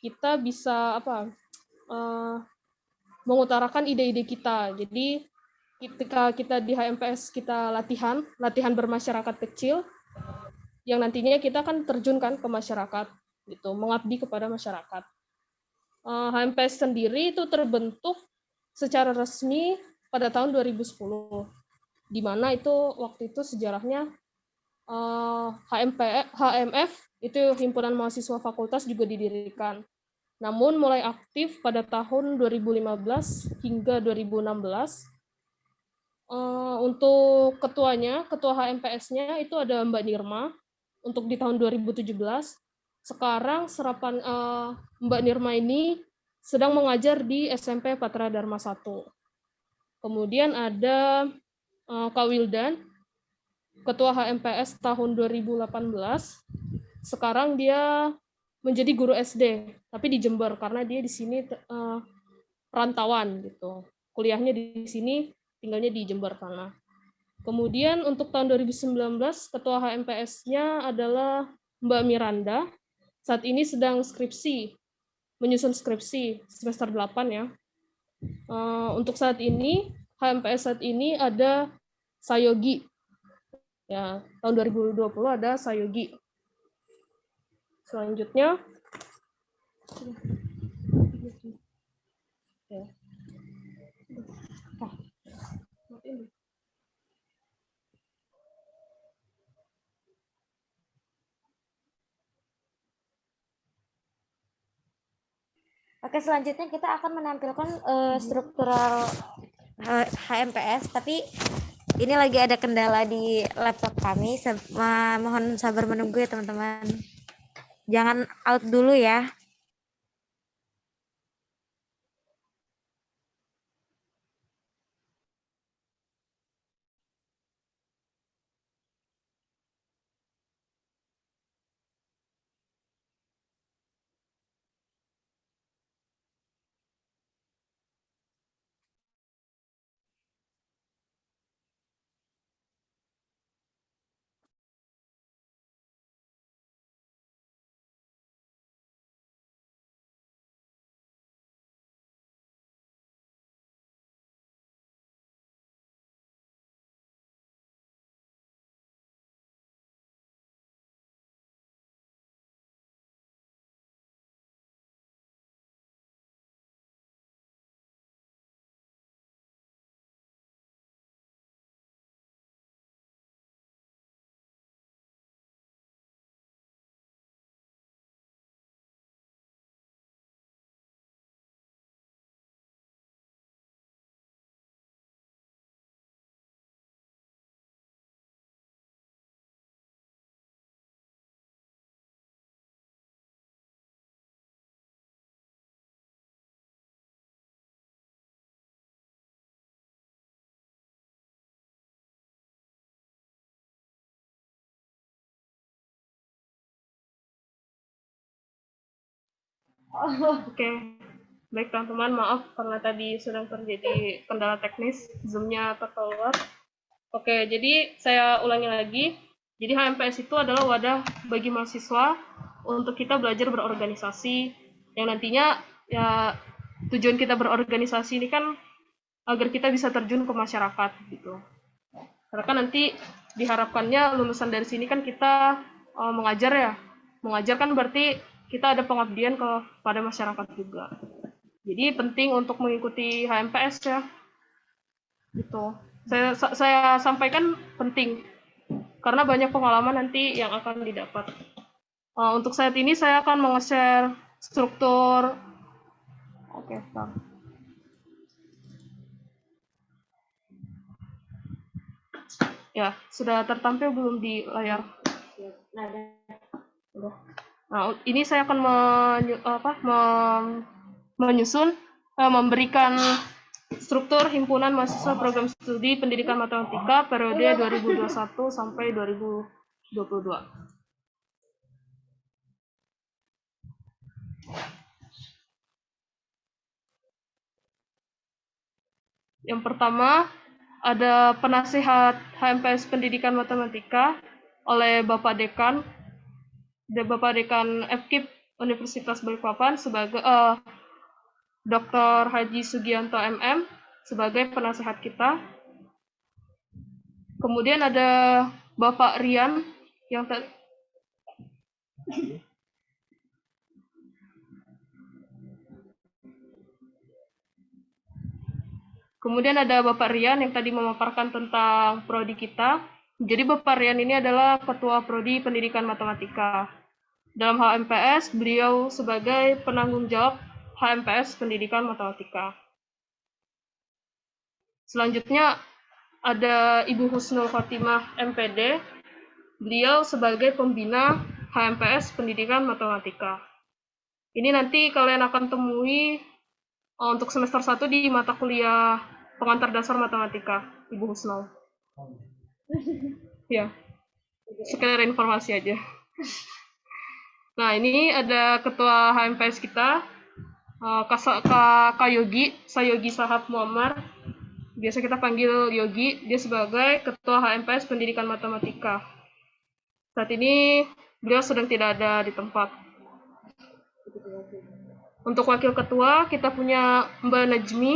kita bisa mengutarakan ide-ide kita. Jadi ketika kita di HMPS kita latihan bermasyarakat kecil, yang nantinya kita akan terjunkan ke masyarakat, gitu, mengabdi kepada masyarakat. HMPS sendiri itu terbentuk secara resmi pada tahun 2010, di mana itu waktu itu sejarahnya HMF itu himpunan mahasiswa fakultas juga didirikan. namun mulai aktif pada tahun 2015 hingga 2016. Untuk ketuanya, ketua HMPS-nya itu ada Mbak Nirma, untuk di tahun 2017. Sekarang Mbak Nirma ini sedang mengajar di SMP Patra Dharma 1. Kemudian ada Kak Wildan, ketua HMPS tahun 2018. Sekarang dia menjadi guru SD, tapi di Jember karena dia di sini perantauan gitu. Kuliahnya di sini, tinggalnya di Jember sana. Kemudian untuk tahun 2019, ketua HMPS-nya adalah Mbak Miranda. Saat ini sedang menyusun skripsi semester 8 ya. Untuk saat ini, HMPS saat ini ada Sayogi. Ya, tahun 2020 ada Sayogi. Selanjutnya, Oke, selanjutnya kita akan menampilkan struktural HMPS, tapi ini lagi ada kendala di laptop kami. Mohon sabar menunggu ya teman-teman. Jangan out dulu ya. Oke, baik teman-teman, maaf karena tadi sedang terjadi kendala teknis, Zoom-nya terkeluar. Oke, jadi saya ulangi lagi. Jadi HMPS itu adalah wadah bagi mahasiswa untuk kita belajar berorganisasi, yang nantinya ya tujuan kita berorganisasi ini kan agar kita bisa terjun ke masyarakat gitu. Karena kan nanti diharapkannya lulusan dari sini kan kita mengajar ya. Mengajar kan berarti kita ada pengabdian kepada masyarakat juga. Jadi penting untuk mengikuti HMPS ya. Gitu. Saya sampaikan penting karena banyak pengalaman nanti yang akan didapat. Untuk saat ini saya akan meng-share struktur. Oke, Bang. Ya, sudah tertampil belum di layar? Nah, ini saya akan memberikan struktur himpunan mahasiswa program studi pendidikan matematika periode 2021 sampai 2022. Yang pertama, ada penasihat HMPS Pendidikan Matematika oleh Bapak Dekan FKIP Universitas Balikpapan sebagai Dr. Haji Sugianto MM sebagai penasihat kita. Kemudian ada Bapak Rian yang Kemudian ada Bapak Rian yang tadi memaparkan tentang prodi kita. Jadi Bapak Rian ini adalah Ketua Prodi Pendidikan Matematika. Dalam HMPS, beliau sebagai penanggung jawab HMPS Pendidikan Matematika. Selanjutnya ada Ibu Husnul Khotimah MPD. Beliau sebagai pembina HMPS Pendidikan Matematika. Ini nanti kalian akan temui untuk semester 1 di mata kuliah pengantar dasar matematika, Ibu Husnul. Ya, sekedar informasi aja. Nah, ini ada ketua HMPS kita, Kak Yogi, Sayogi Sahab Muammar. Biasa kita panggil Yogi, dia sebagai ketua HMPS Pendidikan Matematika. Saat ini beliau sedang tidak ada di tempat. Untuk wakil ketua, kita punya Mbak Najmi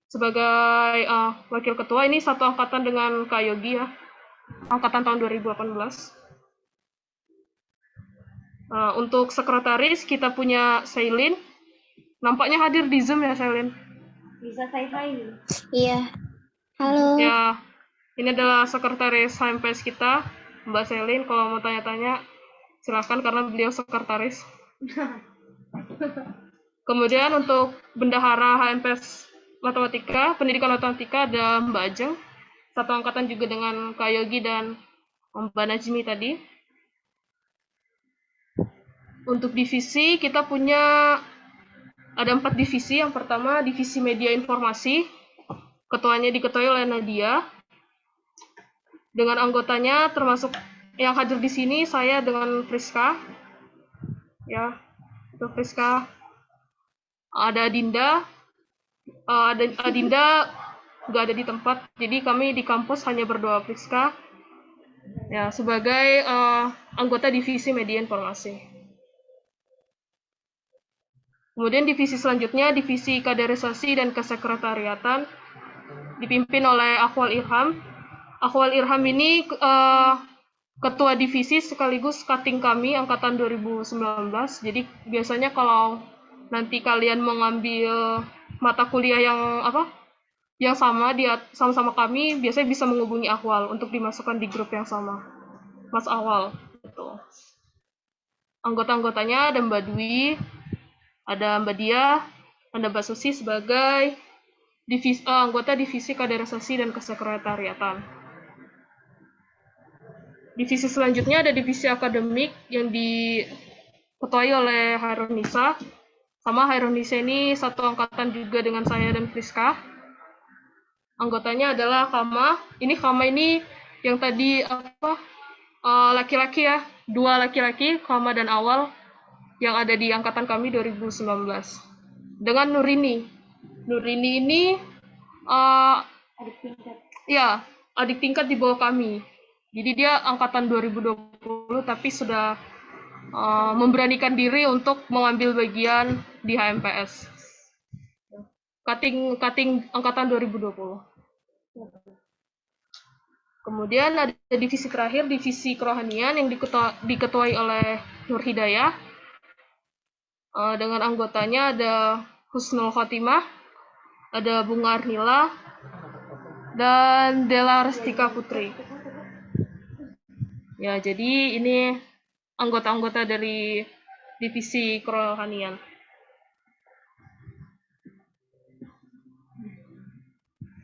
sebagai wakil ketua. Ini satu angkatan dengan Kak Yogi ya, angkatan tahun 2018. Untuk sekretaris kita punya Sailin. Nampaknya hadir di Zoom ya, Sailin? Bisa say hi. Iya. Halo. Ya, ini adalah sekretaris HMPS kita, Mbak Sailin. Kalau mau tanya-tanya, silakan karena beliau sekretaris. Kemudian untuk bendahara HMPS Matematika, Pendidikan Matematika ada Mbak Ajeng. Satu angkatan juga dengan Kak Yogi dan Mbak Najmi tadi. Untuk divisi, kita punya ada 4 divisi. Yang pertama, divisi media informasi. Ketuanya diketuai oleh Nadia. Dengan anggotanya, termasuk yang hadir di sini, saya dengan Friska. Ya, itu Friska. Ada Dinda. Dinda nggak ada di tempat. Jadi kami di kampus hanya berdua, Friska. Ya, sebagai anggota divisi media informasi. Kemudian divisi selanjutnya, divisi kaderisasi dan kesekretariatan, dipimpin oleh Akhwal Irham. Akhwal Irham ini ketua divisi sekaligus cutting kami angkatan 2019. Jadi biasanya kalau nanti kalian mengambil mata kuliah yang sama-sama kami, biasanya bisa menghubungi Akhwal untuk dimasukkan di grup yang sama. Mas Awal. Gitu. Anggota-anggotanya ada Mbak Dwi, ada Mbak Dia, ada Mbak Susi sebagai anggota divisi kaderisasi dan kesekretariatan. Divisi selanjutnya ada divisi akademik yang diketuai oleh Hairun Nisa. Sama Hairun Nisa ini satu angkatan juga dengan saya dan Friska. Anggotanya adalah Kama. Kama ini yang tadi laki-laki ya, 2 laki-laki, Kama dan Awal, yang ada di angkatan kami 2019. Dengan Nurini. Nurini ini adik tingkat di bawah kami. Jadi dia angkatan 2020 tapi sudah memberanikan diri untuk mengambil bagian di HMPS. Cutting angkatan 2020. Kemudian ada divisi terakhir, divisi kerohanian yang diketuai oleh Nur Hidayah. Dengan anggotanya ada Husnul Khotimah, ada Bunga Arnila, dan Della Restika Putri. Ya, jadi ini anggota-anggota dari divisi kerohanian.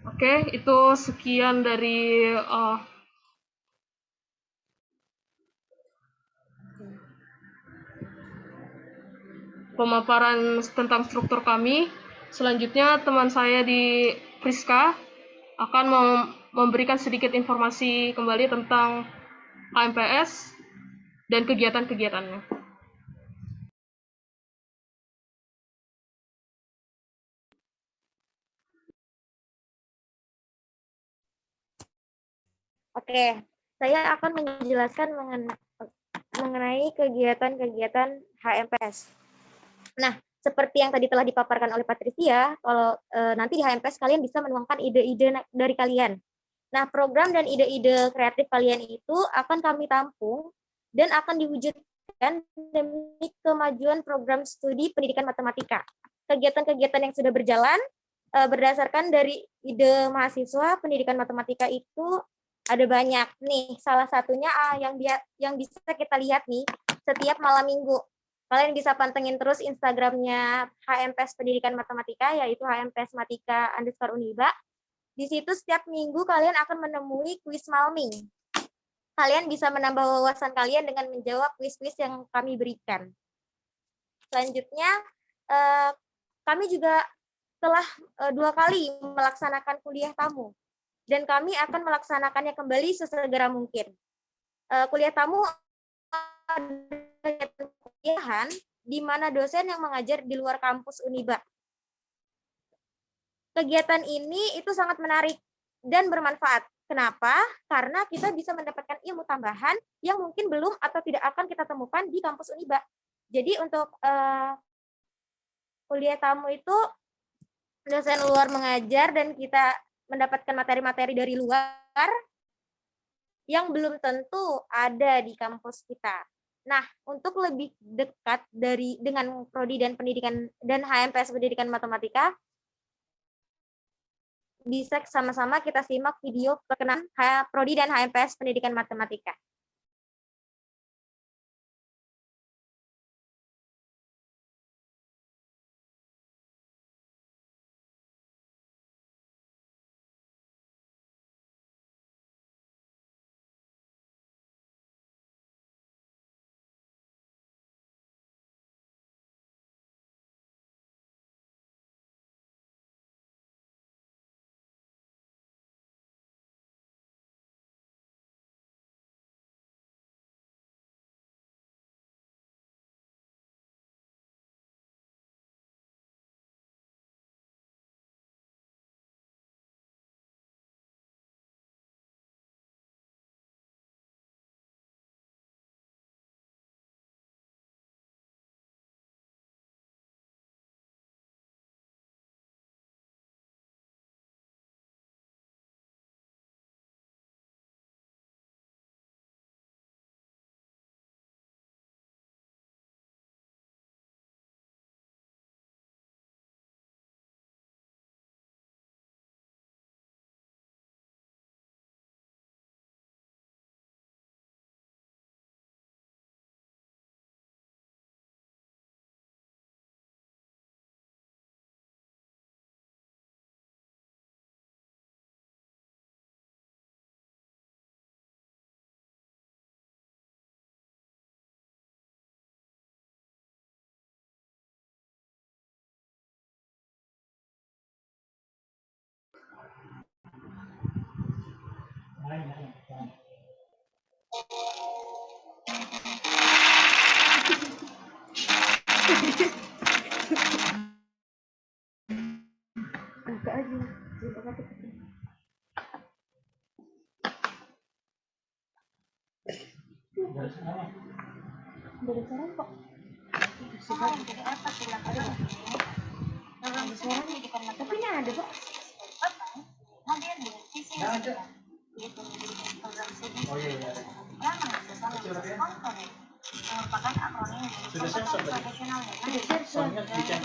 Oke, itu sekian dari pemaparan tentang struktur kami. Selanjutnya teman saya di Friska akan memberikan sedikit informasi kembali tentang HMPS dan kegiatan-kegiatannya. Oke, saya akan menjelaskan mengenai kegiatan-kegiatan HMPS. Nah, seperti yang tadi telah dipaparkan oleh Patricia, kalau nanti di HMPS kalian bisa menuangkan ide-ide dari kalian. Nah, program dan ide-ide kreatif kalian itu akan kami tampung dan akan diwujudkan demi kemajuan program studi pendidikan matematika. Kegiatan-kegiatan yang sudah berjalan berdasarkan dari ide mahasiswa pendidikan matematika itu ada banyak nih. Salah satunya yang bisa kita lihat nih, setiap malam minggu. Kalian bisa pantengin terus Instagramnya HMPS Pendidikan Matematika, yaitu hmpsmatika_uniba. Di situ setiap minggu kalian akan menemui kuis malming. Kalian bisa menambah wawasan kalian dengan menjawab kuis-kuis yang kami berikan. Selanjutnya, kami juga telah 2 kali melaksanakan kuliah tamu. Dan kami akan melaksanakannya kembali sesegera mungkin. Kuliah tamu kuliahan di mana dosen yang mengajar di luar kampus Uniba. Kegiatan ini itu sangat menarik dan bermanfaat. Kenapa? Karena kita bisa mendapatkan ilmu tambahan yang mungkin belum atau tidak akan kita temukan di kampus Uniba. Jadi untuk kuliah tamu itu dosen luar mengajar dan kita mendapatkan materi-materi dari luar yang belum tentu ada di kampus kita. Nah, untuk lebih dekat dengan prodi dan pendidikan dan HMPS Pendidikan Matematika, bisa sama-sama kita simak video perkenalan prodi dan HMPS Pendidikan Matematika.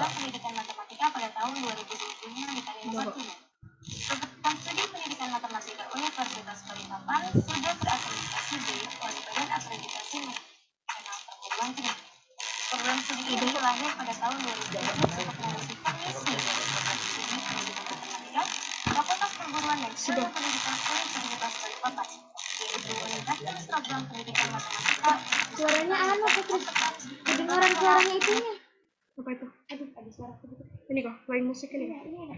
Pendidikan Matematika pada tahun 2020 Program Studi Pendidikan Matematika Universitas Balikpapan sudah terakreditasi oleh Badan Akreditasi Nasional Perguruan Tinggi. Program studi ini lahir pada tahun 2000 untuk mewujudkan misi dari Program Studi Pendidikan Matematika Fakultas Perguruan dan Ilmu Pendidikan Universitas Balikpapan, yaitu meningkatkan program pendidikan matematika. Suaranya Putri. Kedengaran suaranya itunya. Apa itu? Aduh, ada suara. Ini kok, lain musik ini. Ini.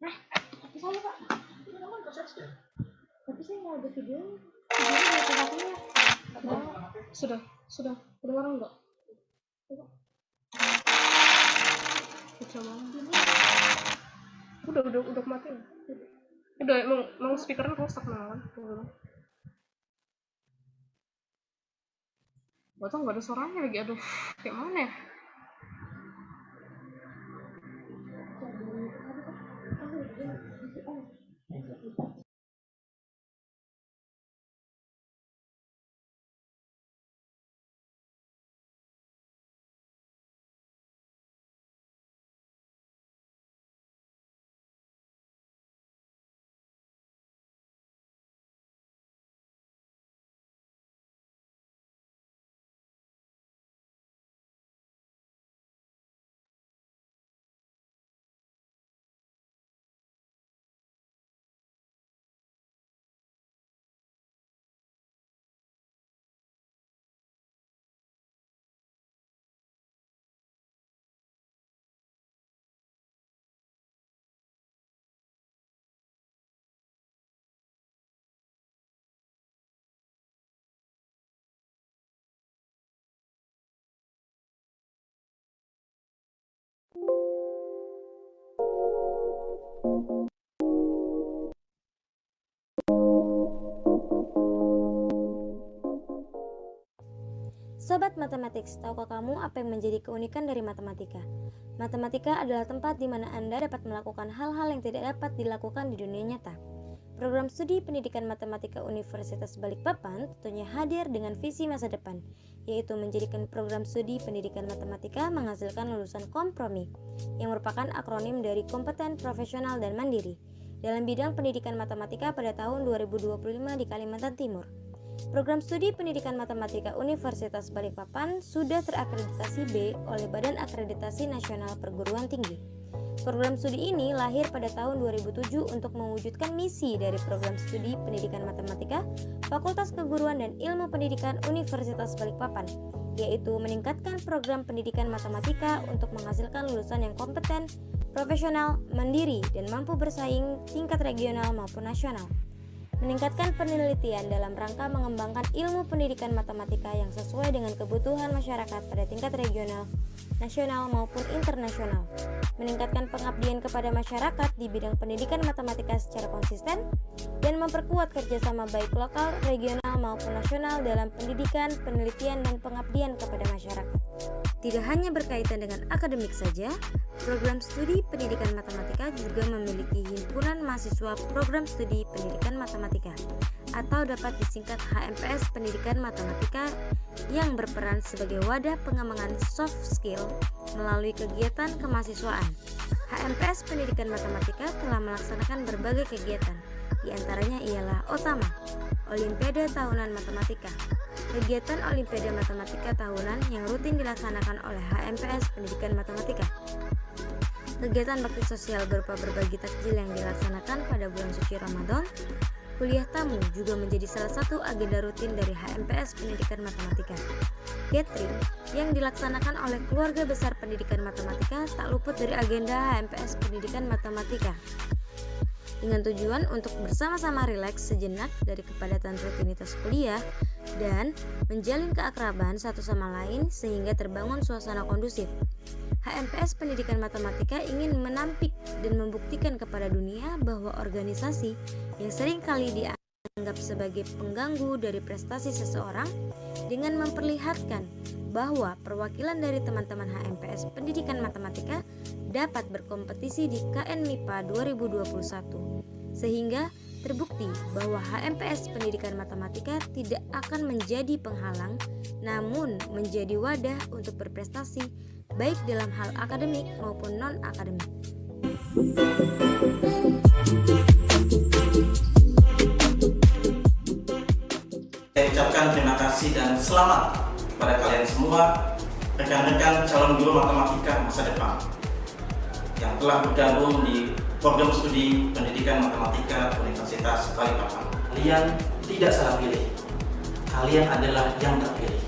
Nah, tapi saya Pak. Tapi saya mau ada videonya. Videonya Sudah kedengaran enggak? Coba. Udah mati. Udah emang speakernya rusak kan? Gak tau, nggak ada suaranya lagi. Aduh, kayak mana ya? Sobat Matematik, tahukah kamu apa yang menjadi keunikan dari matematika? Matematika adalah tempat di mana Anda dapat melakukan hal-hal yang tidak dapat dilakukan di dunia nyata. Program studi pendidikan matematika Universitas Balikpapan tentunya hadir dengan visi masa depan, yaitu menjadikan program studi pendidikan matematika menghasilkan lulusan kompromi, yang merupakan akronim dari kompeten, profesional, dan mandiri dalam bidang pendidikan matematika pada tahun 2025 di Kalimantan Timur. Program studi pendidikan matematika Universitas Balikpapan sudah terakreditasi B oleh Badan Akreditasi Nasional Perguruan Tinggi. Program studi ini lahir pada tahun 2007 untuk mewujudkan misi dari program studi pendidikan matematika Fakultas Keguruan dan Ilmu Pendidikan Universitas Balikpapan, yaitu meningkatkan program pendidikan matematika untuk menghasilkan lulusan yang kompeten, profesional, mandiri, dan mampu bersaing tingkat regional maupun nasional. Meningkatkan penelitian dalam rangka mengembangkan ilmu pendidikan matematika yang sesuai dengan kebutuhan masyarakat pada tingkat regional, nasional maupun internasional. Meningkatkan pengabdian kepada masyarakat di bidang pendidikan matematika secara konsisten dan memperkuat kerjasama baik lokal, regional maupun nasional dalam pendidikan, penelitian, dan pengabdian kepada masyarakat. Tidak hanya berkaitan dengan akademik saja, program studi pendidikan matematika juga memiliki himpunan mahasiswa program studi pendidikan matematika atau dapat disingkat HMPS Pendidikan Matematika yang berperan sebagai wadah pengembangan soft skill melalui kegiatan kemahasiswaan. HMPS Pendidikan Matematika telah melaksanakan berbagai kegiatan, di antaranya ialah OTAMA, Olimpiade Tahunan Matematika. Kegiatan Olimpiade Matematika tahunan yang rutin dilaksanakan oleh HMPS Pendidikan Matematika. Kegiatan bakti sosial berupa berbagi takjil yang dilaksanakan pada bulan suci Ramadan. Kuliah tamu juga menjadi salah satu agenda rutin dari HMPS Pendidikan Matematika. Gathering yang dilaksanakan oleh keluarga besar pendidikan matematika tak luput dari agenda HMPS Pendidikan Matematika, dengan tujuan untuk bersama-sama rileks sejenak dari kepadatan rutinitas kuliah dan menjalin keakraban satu sama lain sehingga terbangun suasana kondusif. HMPS Pendidikan Matematika ingin menampik dan membuktikan kepada dunia bahwa organisasi yang seringkali dianggap sebagai pengganggu dari prestasi seseorang dengan memperlihatkan bahwa perwakilan dari teman-teman HMPS Pendidikan Matematika dapat berkompetisi di KN MIPA 2021, sehingga terbukti bahwa HMPS Pendidikan Matematika tidak akan menjadi penghalang, namun menjadi wadah untuk berprestasi baik dalam hal akademik maupun non-akademik. Saya ucapkan terima kasih dan selamat kepada kalian semua, rekan-rekan calon guru matematika masa depan yang telah bergabung di program studi pendidikan matematika Universitas Balikpapan. Kalian tidak salah pilih, kalian adalah yang terpilih.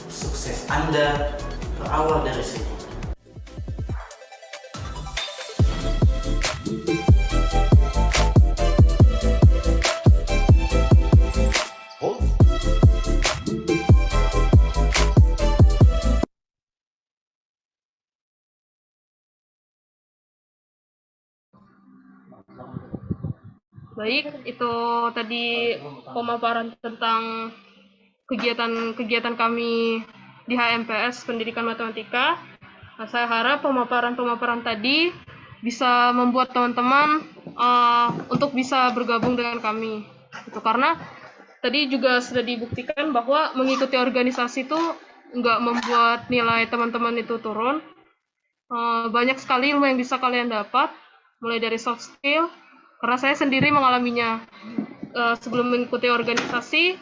Sukses Anda berawal dari sini. Baik, itu tadi pemaparan tentang kegiatan-kegiatan kami di HMPS Pendidikan Matematika. Nah, saya harap pemaparan-pemaparan tadi bisa membuat teman-teman untuk bisa bergabung dengan kami. Itu karena tadi juga sudah dibuktikan bahwa mengikuti organisasi itu nggak membuat nilai teman-teman itu turun. Banyak sekali ilmu yang bisa kalian dapat, mulai dari soft skill, karena saya sendiri mengalaminya. Sebelum mengikuti organisasi,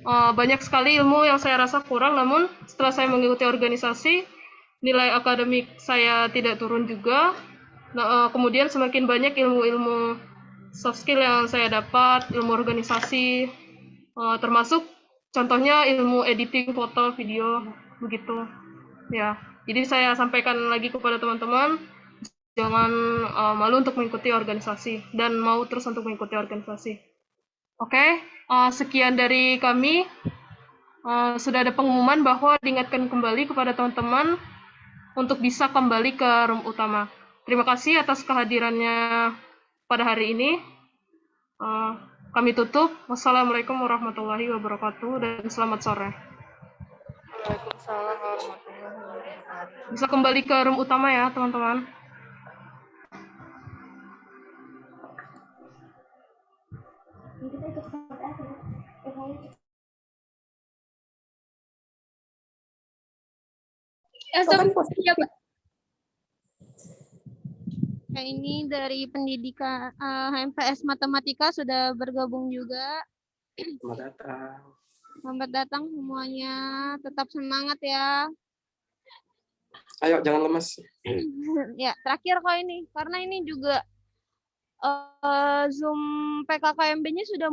banyak sekali ilmu yang saya rasa kurang, namun setelah saya mengikuti organisasi, nilai akademik saya tidak turun juga. Kemudian semakin banyak ilmu-ilmu soft skill yang saya dapat, ilmu organisasi, termasuk contohnya ilmu editing foto, video, begitu. Ya, jadi saya sampaikan lagi kepada teman-teman, jangan malu untuk mengikuti organisasi dan mau terus untuk mengikuti organisasi. Oke, sekian dari kami. Sudah ada pengumuman bahwa diingatkan kembali kepada teman-teman untuk bisa kembali ke room utama. Terima kasih atas kehadirannya pada hari ini. Kami tutup. Wassalamualaikum warahmatullahi wabarakatuh dan selamat sore. Waalaikumsalam warahmatullahi wabarakatuh. Bisa kembali ke room utama ya, teman-teman. Ini dari pendidikan HMPS Matematika sudah bergabung juga. Selamat datang. Selamat datang semuanya. Tetap semangat ya. Ayo, jangan lemas. Ya, terakhir kok ini. Karena ini juga Zoom PKKMB-nya sudah